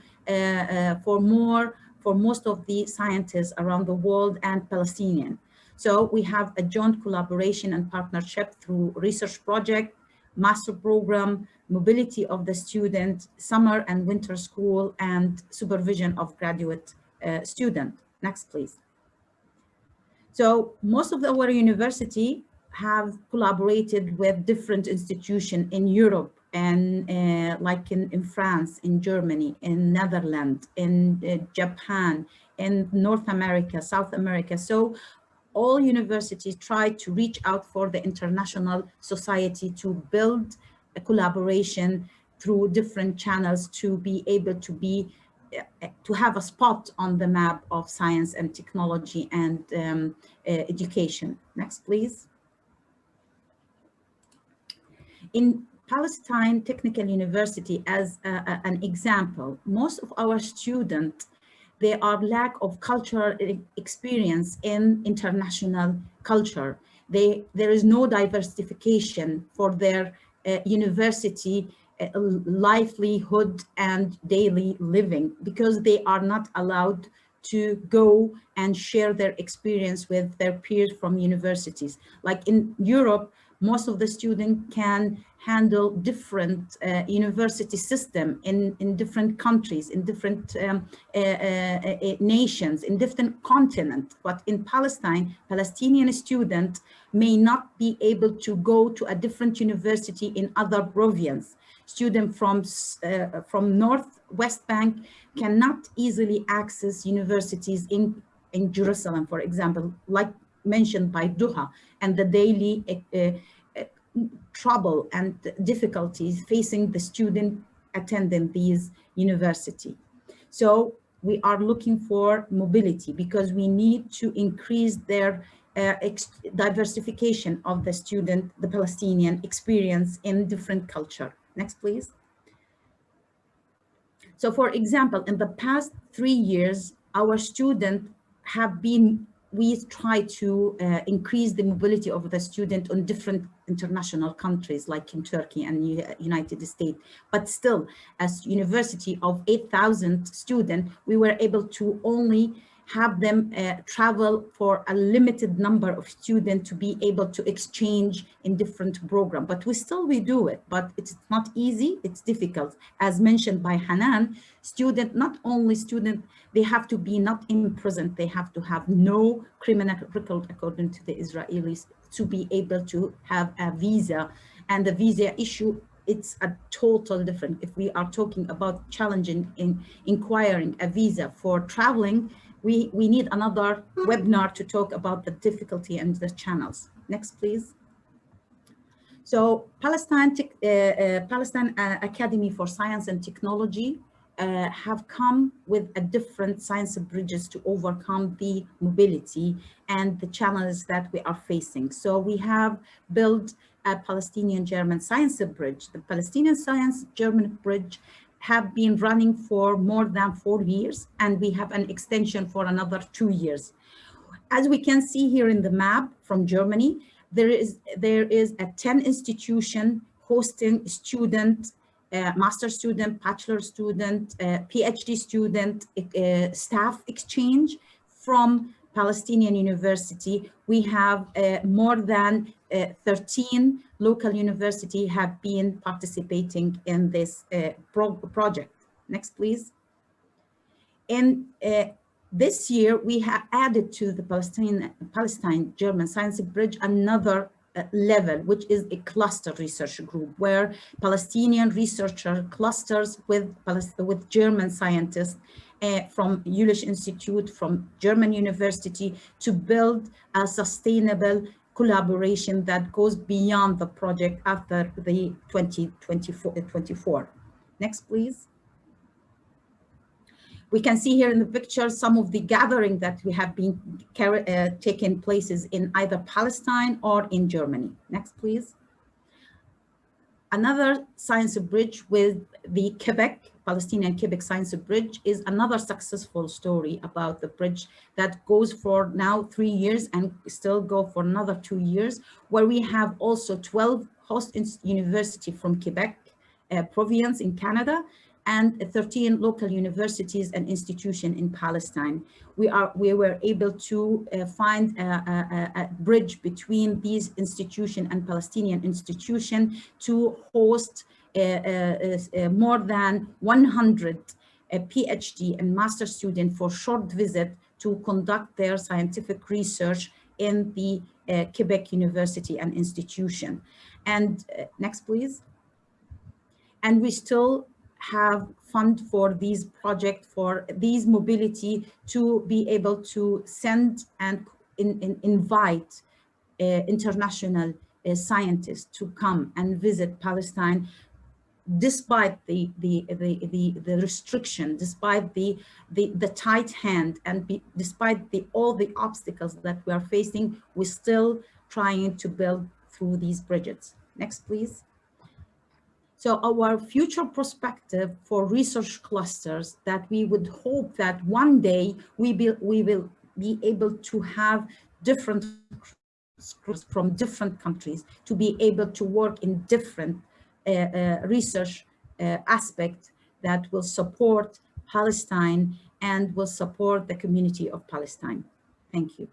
for most of the scientists around the world and Palestinian. So we have a joint collaboration and partnership through research project, master program, mobility of the student, summer and winter school, and supervision of graduate student. Next, please. So most of our university have collaborated with different institutions in Europe and like in France, in Germany, in Netherlands, in Japan, in North America, South America. So all universities try to reach out for the international society to build a collaboration through different channels to be able to have a spot on the map of science and technology and education. Next, please. In Palestine Technical University, as an example, most of our students, they are lack of cultural experience in international culture. There is no diversification for their university livelihood and daily living because they are not allowed to go and share their experience with their peers from universities. Like in Europe, most of the students can handle different university system in different countries, in different nations, in different continents. But in Palestine, Palestinian students may not be able to go to a different university in other provinces. Students from Northwest Bank cannot easily access universities in Jerusalem, for example, like mentioned by Duha, and the daily trouble and difficulties facing the student attending these university. So we are looking for mobility because we need to increase their diversification of the student, the Palestinian experience in different culture. Next, please. So for example, in the past 3 years, our students have been, we try to increase the mobility of the student on different international countries like in Turkey and United States. But still, as university of 8,000 students, we were able to only have them travel for a limited number of students to be able to exchange in different programs. But we do it, but it's not easy, it's difficult. As mentioned by Hanan, not only student, they have to be not in prison, they have to have no criminal record according to the Israelis to be able to have a visa. And the visa issue, it's a total different. If we are talking about challenging in acquiring a visa for traveling, we need another webinar to talk about the difficulty and the channels. Next, please. So Palestine Academy for Science and Technology have come with a different science bridges to overcome the mobility and the challenges that we are facing. So we have built a Palestinian-German science bridge. The Palestinian Science-German bridge have been running for more than 4 years, and we have an extension for another 2 years. As we can see here in the map from Germany, there is a 10 institution hosting student, master student, bachelor student, PhD student, staff exchange from Palestinian University. We have more than 13 local universities have been participating in this project. Next, please. In this year, we have added to the Palestine-German Science Bridge another level, which is a cluster research group, where Palestinian researcher clusters with German scientists from Jülich Institute, from German University, to build a sustainable collaboration that goes beyond the project after the 2024. Next, please. We can see here in the picture some of the gathering that we have been taking places in either Palestine or in Germany. Next, please. Another science bridge with the Palestinian Quebec Science Bridge is another successful story about the bridge that goes for now 3 years and still go for another 2 years, where we have also 12 host universities from Quebec province in Canada and 13 local universities and institutions in Palestine. We were able to find a bridge between these institutions and Palestinian institutions to host more than 100 PhD and master students for short visit to conduct their scientific research in the Quebec University and institution. And next, please. And we still have fund for these projects, for these mobility, to be able to send and invite international scientists to come and visit Palestine, despite the restriction, despite the tight hand, and despite all the obstacles that we are facing, we're still trying to build through these bridges. Next, please. So our future perspective for research clusters, that we would hope that one day we will be able to have different groups from different countries to be able to work in different research aspects that will support Palestine and will support the community of Palestine. Thank you.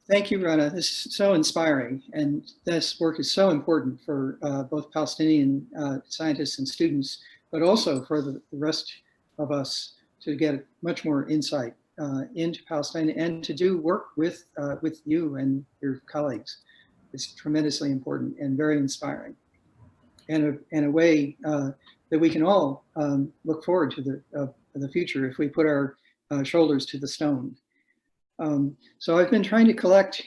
Thank you, Rana. This is so inspiring, and this work is so important for both Palestinian scientists and students, but also for the rest of us to get much more insight into Palestine and to do work with you and your colleagues. It's tremendously important and very inspiring, and a way that we can all look forward to the future if we put our shoulders to the stone. So I've been trying to collect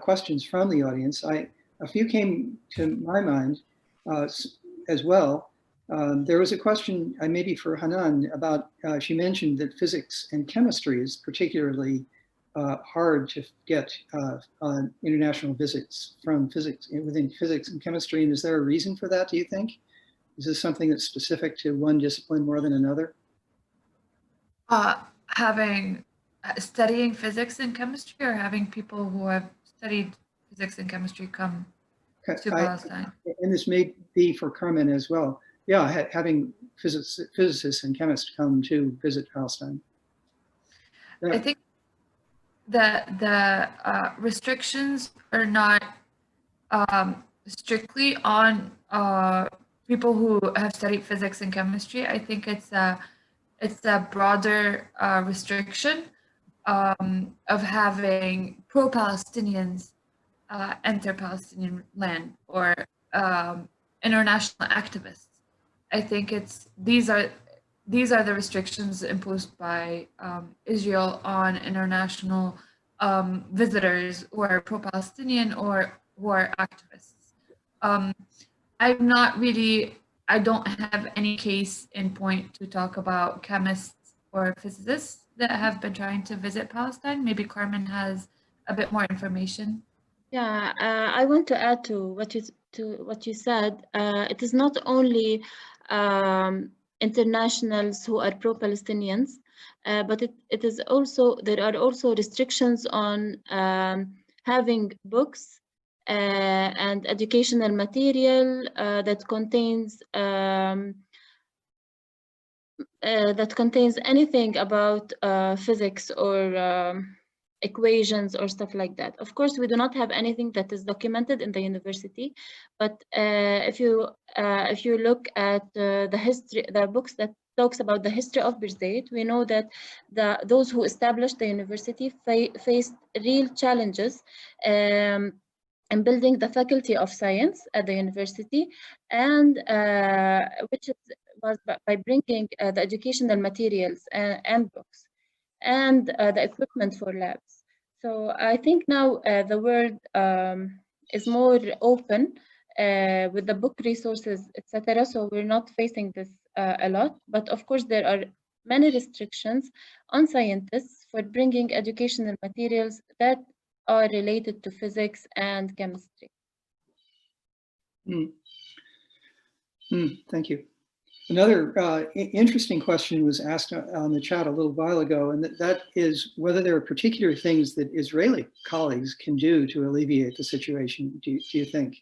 questions from the audience. A few came to my mind as well. There was a question maybe for Hanan about, she mentioned that physics and chemistry is particularly hard to get on international visits from within physics and chemistry. And is there a reason for that, do you think? Is this something that's specific to one discipline more than another? Studying physics and chemistry, or having people who have studied physics and chemistry come to Palestine? And this may be for Carmen as well. Yeah, having physicists and chemists come to visit Palestine. Yeah. I think the restrictions are not strictly on people who have studied physics and chemistry. I think it's a broader restriction of having pro-Palestinians enter Palestinian land, or international activists. I think these are the restrictions imposed by Israel on international visitors who are pro-Palestinian or who are activists. I don't have any case in point to talk about chemists or physicists that have been trying to visit Palestine. Maybe Carmen has a bit more information. Yeah, I want to add to what you said. It is not only internationals who are pro-Palestinians, but it is also, there are also restrictions on having books and educational material that contains anything about physics or equations or stuff like that. Of course, we do not have anything that is documented in the university, but if you look at the history, the books that talks about the history of Birzeit, we know that those who established the university faced real challenges in building the faculty of science at the university, and which was by bringing the educational materials and books and the equipment for labs. So I think now the world is more open with the book resources, etc. So we're not facing this a lot. But of course, there are many restrictions on scientists for bringing educational materials that are related to physics and chemistry. Thank you. Another interesting question was asked on the chat a little while ago, and that is whether there are particular things that Israeli colleagues can do to alleviate the situation, do you think?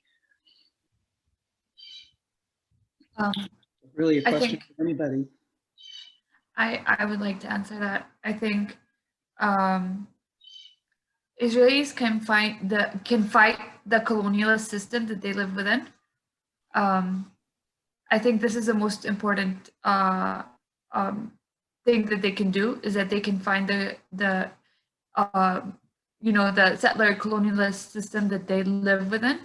Really a question for anybody. I would like to answer that. I think Israelis can fight the colonialist system that they live within. I think this is the most important thing that they can do, is that they can find the settler colonialist system that they live within.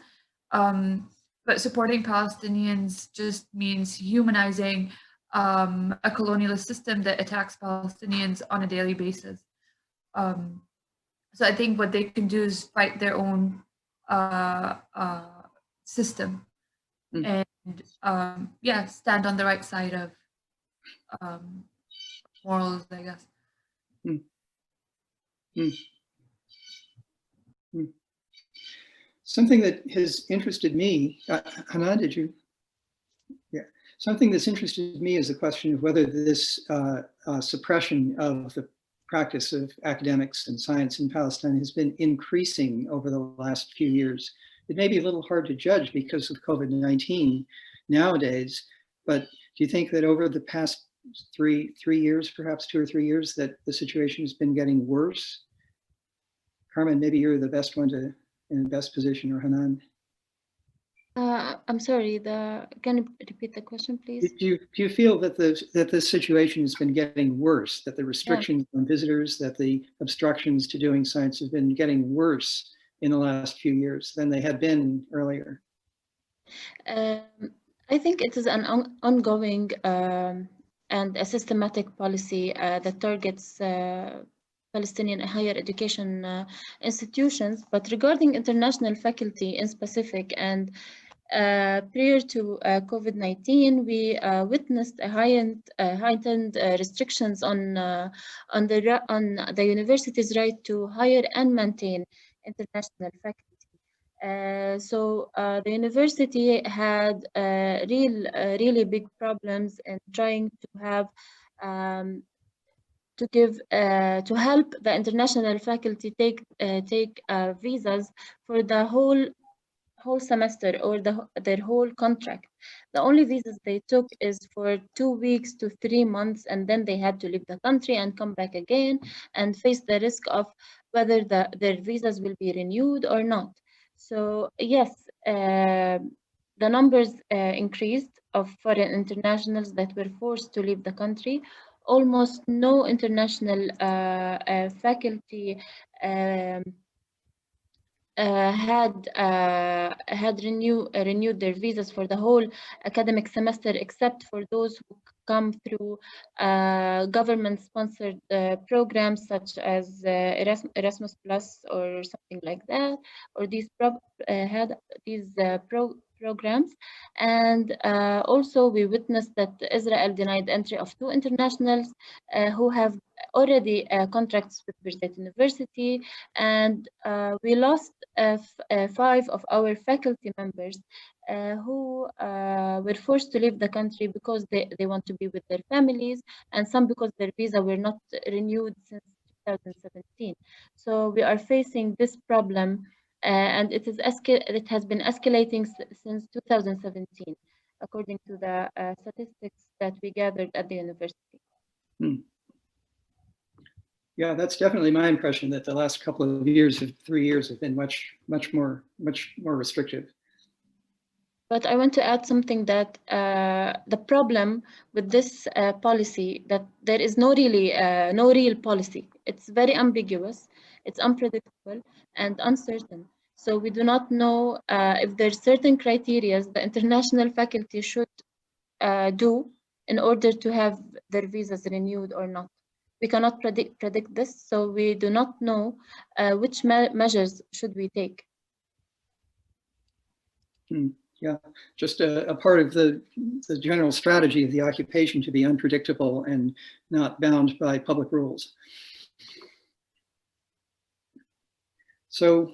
But supporting Palestinians just means humanizing a colonialist system that attacks Palestinians on a daily basis. So I think what they can do is fight their own system and stand on the right side of morals, I guess. Something that has interested me, Hanan, did you? Yeah, something that's interested me is the question of whether this suppression of the practice of academics and science in Palestine has been increasing over the last few years. It may be a little hard to judge because of COVID-19 nowadays, but do you think that over the past three years, perhaps 2 or 3 years, that the situation has been getting worse? Carmen, maybe you're the best one to, in the best position, or Hanan. I'm sorry, can you repeat the question, please? Do you feel that this situation has been getting worse, that the restrictions on visitors, that the obstructions to doing science have been getting worse in the last few years than they had been earlier? I think it is an ongoing and a systematic policy that targets Palestinian higher education institutions. But regarding international faculty in specific, and prior to COVID-19, we witnessed a heightened restrictions on the university's right to hire and maintain international faculty. So the university had really big problems in trying to have to help the international faculty take visas for the whole semester or their whole contract. The only visas they took is for 2 weeks to 3 months, and then they had to leave the country and come back again and face the risk of whether their visas will be renewed or not. So yes, the numbers increased of foreign internationals that were forced to leave the country. Almost no international faculty had renewed their visas for the whole academic semester, except for those who come through government-sponsored programs such as Erasmus Plus or something like that, or these programs. And also we witnessed that Israel denied entry of 2 internationals who have already contracts with Birzeit University, and we lost 5 of our faculty members who were forced to leave the country because they want to be with their families, and some because their visa were not renewed since 2017. So we are facing this problem, and it has been escalating since 2017, according to the statistics that we gathered at the university. Yeah, that's definitely my impression, that the last couple of years, 3 years, have been much more restrictive. But I want to add something, that the problem with this policy, that there is no real policy. It's very ambiguous, it's unpredictable and uncertain. So we do not know if there's certain criteria the international faculty should do in order to have their visas renewed or not. We cannot predict this, so we do not know which measures should we take. Yeah, just a part of the general strategy of the occupation to be unpredictable and not bound by public rules. So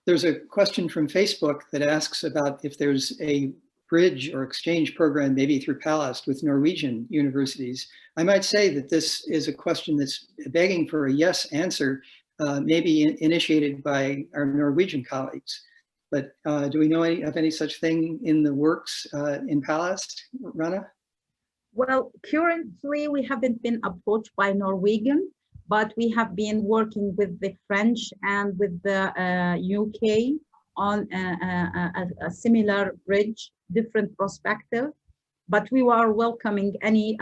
there's a question from Facebook that asks about if there's a bridge or exchange program, maybe through Palast, with Norwegian universities. I might say that this is a question that's begging for a yes answer, maybe initiated by our Norwegian colleagues. But do we know of any such thing in the works in Palast, Rana? Well, currently we haven't been approached by Norwegian, but we have been working with the French and with the UK on a similar bridge, different perspective. But we are welcoming any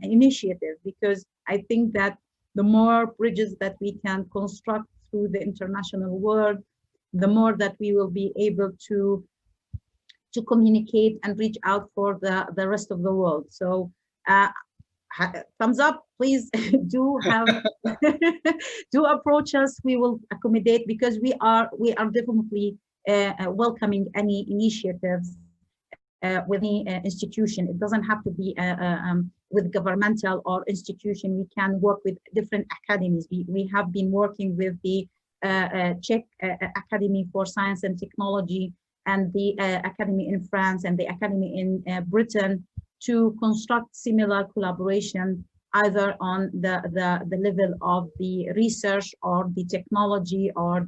initiative, because I think that the more bridges that we can construct through the international world, the more that we will be able to communicate and reach out for the rest of the world. So thumbs up, please. Do have do approach us. We will accommodate, because we are definitely welcoming any initiatives with any institution. It doesn't have to be with governmental or institution. We can work with different academies. We have been working with the Czech Academy for Science and Technology, and the academy in France, and the academy in Britain, to construct similar collaboration, either on the level of the research or the technology, or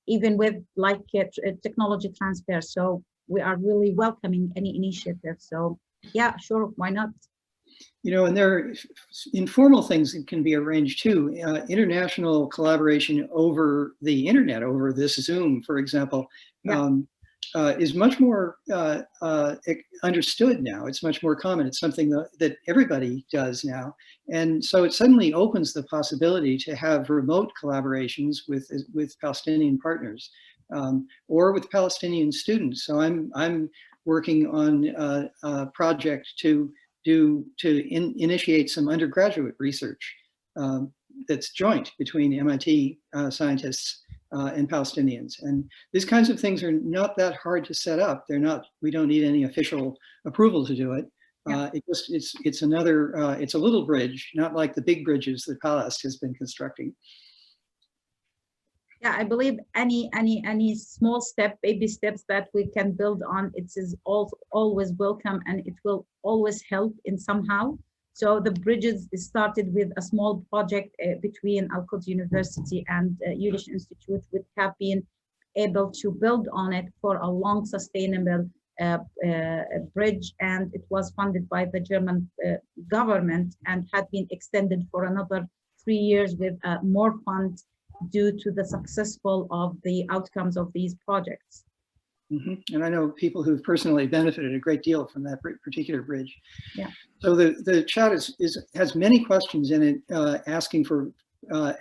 even with like technology transfer. So we are really welcoming any initiative. So yeah, sure, why not? You know, and there are informal things that can be arranged too. International collaboration over the internet, over this Zoom, for example, Yeah. Is much more understood now. It's much more common. It's something that everybody does now. And so it suddenly opens the possibility to have remote collaborations with Palestinian partners or with Palestinian students. So I'm working on a project to initiate some undergraduate research that's joint between MIT scientists and Palestinians. And these kinds of things are not that hard to set up. We don't need any official approval to do it. Yeah. It's a little bridge, not like the big bridges that Palast has been constructing. Yeah, I believe any small step, baby steps that we can build on, it is always welcome, and it will always help in somehow. So the bridges started with a small project between Al-Quds University and Yiddish Institute, which have been able to build on it for a long sustainable bridge, and it was funded by the German government and had been extended for another 3 years with more funds, due to the successful of the outcomes of these projects. Mm-hmm. And I know people who've personally benefited a great deal from that particular bridge. Yeah. So the chat has many questions in it asking for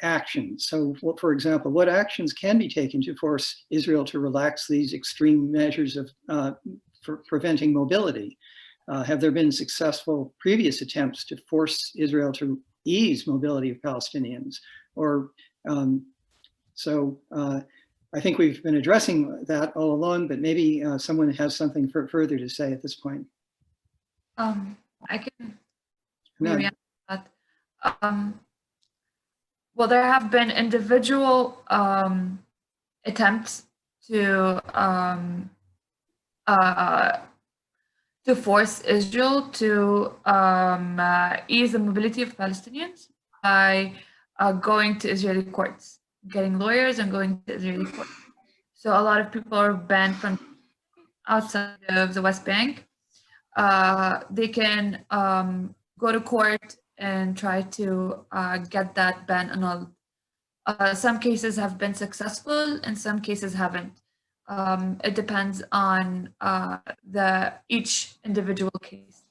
action. So for example, what actions can be taken to force Israel to relax these extreme measures of for preventing mobility? Have there been successful previous attempts to force Israel to ease mobility of Palestinians? Or I think we've been addressing that all along, but maybe someone has something further to say at this point. I can maybe answer that. Well, there have been individual attempts to force Israel to ease the mobility of Palestinians by going to Israeli courts, getting lawyers and going to Israeli courts. So a lot of people are banned from outside of the West Bank. They can go to court and try to get that ban annulled. Some cases have been successful and some cases haven't. It depends on each individual case.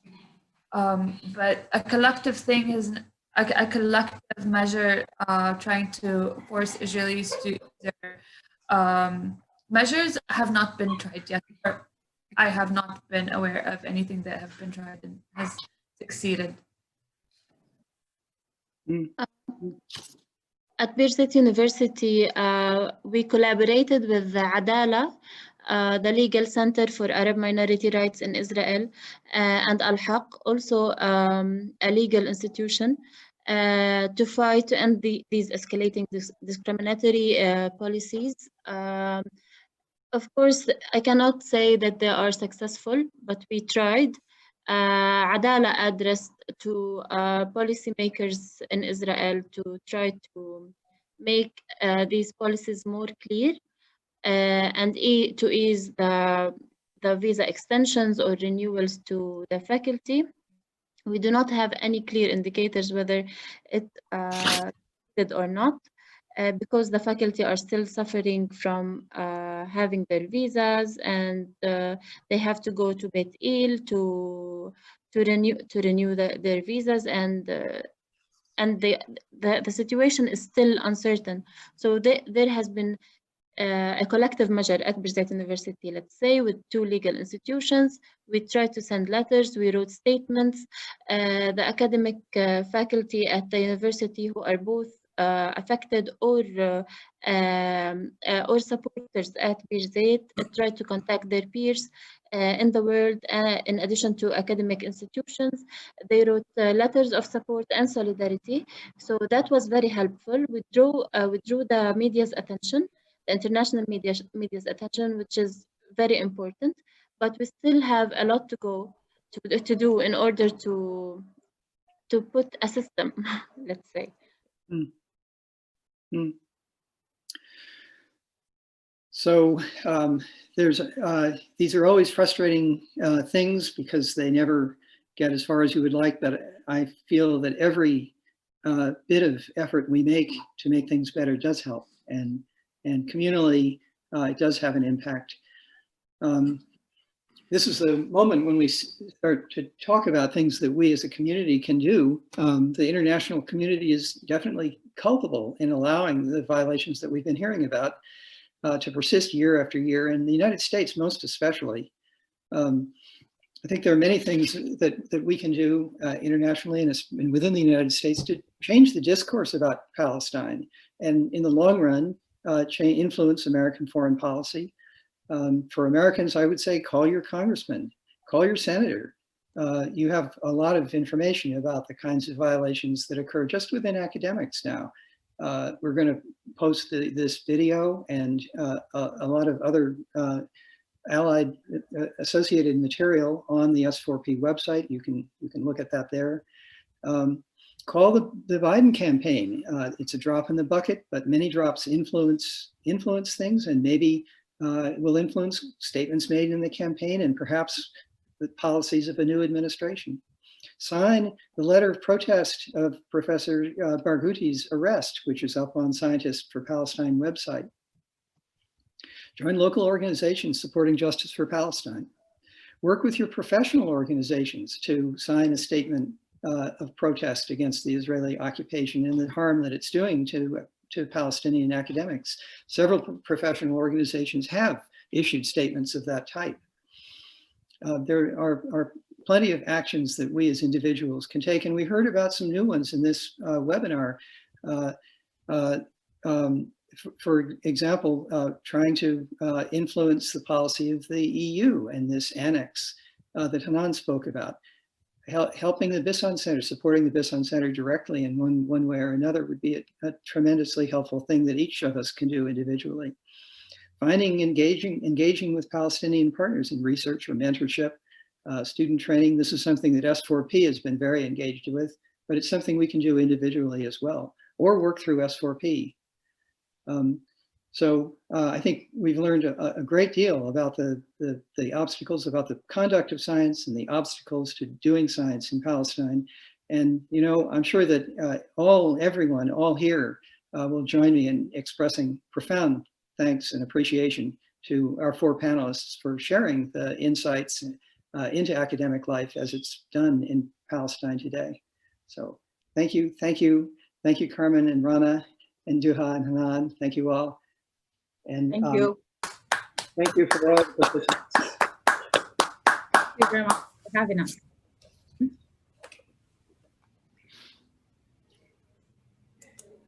But a collective thing is a collective measure trying to force Israelis to their measures have not been tried yet. I have not been aware of anything that have been tried and has succeeded. At Birzeit University, we collaborated with the Adala, the Legal Center for Arab Minority Rights in Israel, and Al-Haq, also a legal institution, to fight to end these escalating discriminatory policies. Of course, I cannot say that they are successful, but we tried. Adala addressed to policymakers in Israel to try to make these policies more clear and to ease the visa extensions or renewals to the faculty. We do not have any clear indicators whether it did or not. Because the faculty are still suffering from having their visas, and they have to go to Beit Il to renew their visas, and the situation is still uncertain. So there has been a collective measure at Birzeit University, let's say, with 2 legal institutions. We tried to send letters, we wrote statements. The academic faculty at the university who are both affected or supporters at Birzeit tried to contact their peers in the world. In addition to academic institutions, they wrote letters of support and solidarity. So that was very helpful. We drew the media's attention, the international media's attention, which is very important. But we still have a lot to go to do in order to put a system, let's say. So these are always frustrating things because they never get as far as you would like, but I feel that every bit of effort we make to make things better does help, and communally it does have an impact. This is the moment when we start to talk about things that we as a community can do. The international community is definitely culpable in allowing the violations that we've been hearing about to persist year after year, in the United States most especially. I think there are many things that we can do internationally and within the United States to change the discourse about Palestine, and in the long run, influence American foreign policy. For Americans, I would say call your congressman, call your senator. You have a lot of information about the kinds of violations that occur just within academics now. We're going to post this video and a lot of other allied associated material on the S4P website. You can look at that there. Call the Biden campaign. It's a drop in the bucket, but many drops influence things, and maybe will influence statements made in the campaign and perhaps the policies of a new administration. Sign the letter of protest of Professor Barghouti's arrest, which is up on Scientists for Palestine website. Join local organizations supporting justice for Palestine. Work with your professional organizations to sign a statement of protest against the Israeli occupation and the harm that it's doing to Palestinian academics. Several professional organizations have issued statements of that type. There are plenty of actions that we as individuals can take, and we heard about some new ones in this webinar. For example, trying to influence the policy of the EU and this annex that Hanan spoke about. Helping the Bisson Center, supporting the Bisson Center directly in one way or another would be a tremendously helpful thing that each of us can do individually. Engaging with Palestinian partners in research or mentorship, student training. This is something that S4P has been very engaged with, but it's something we can do individually as well, or work through S4P. I think we've learned a great deal about the obstacles, about the conduct of science and the obstacles to doing science in Palestine. And, you know, I'm sure that everyone all here will join me in expressing profound thanks and appreciation to our 4 panelists for sharing the insights into academic life as it's done in Palestine today. So thank you, Carmen and Rana and Duha and Hanan. Thank you all. And thank you. Thank you for all the participants. Thank you very much for having us.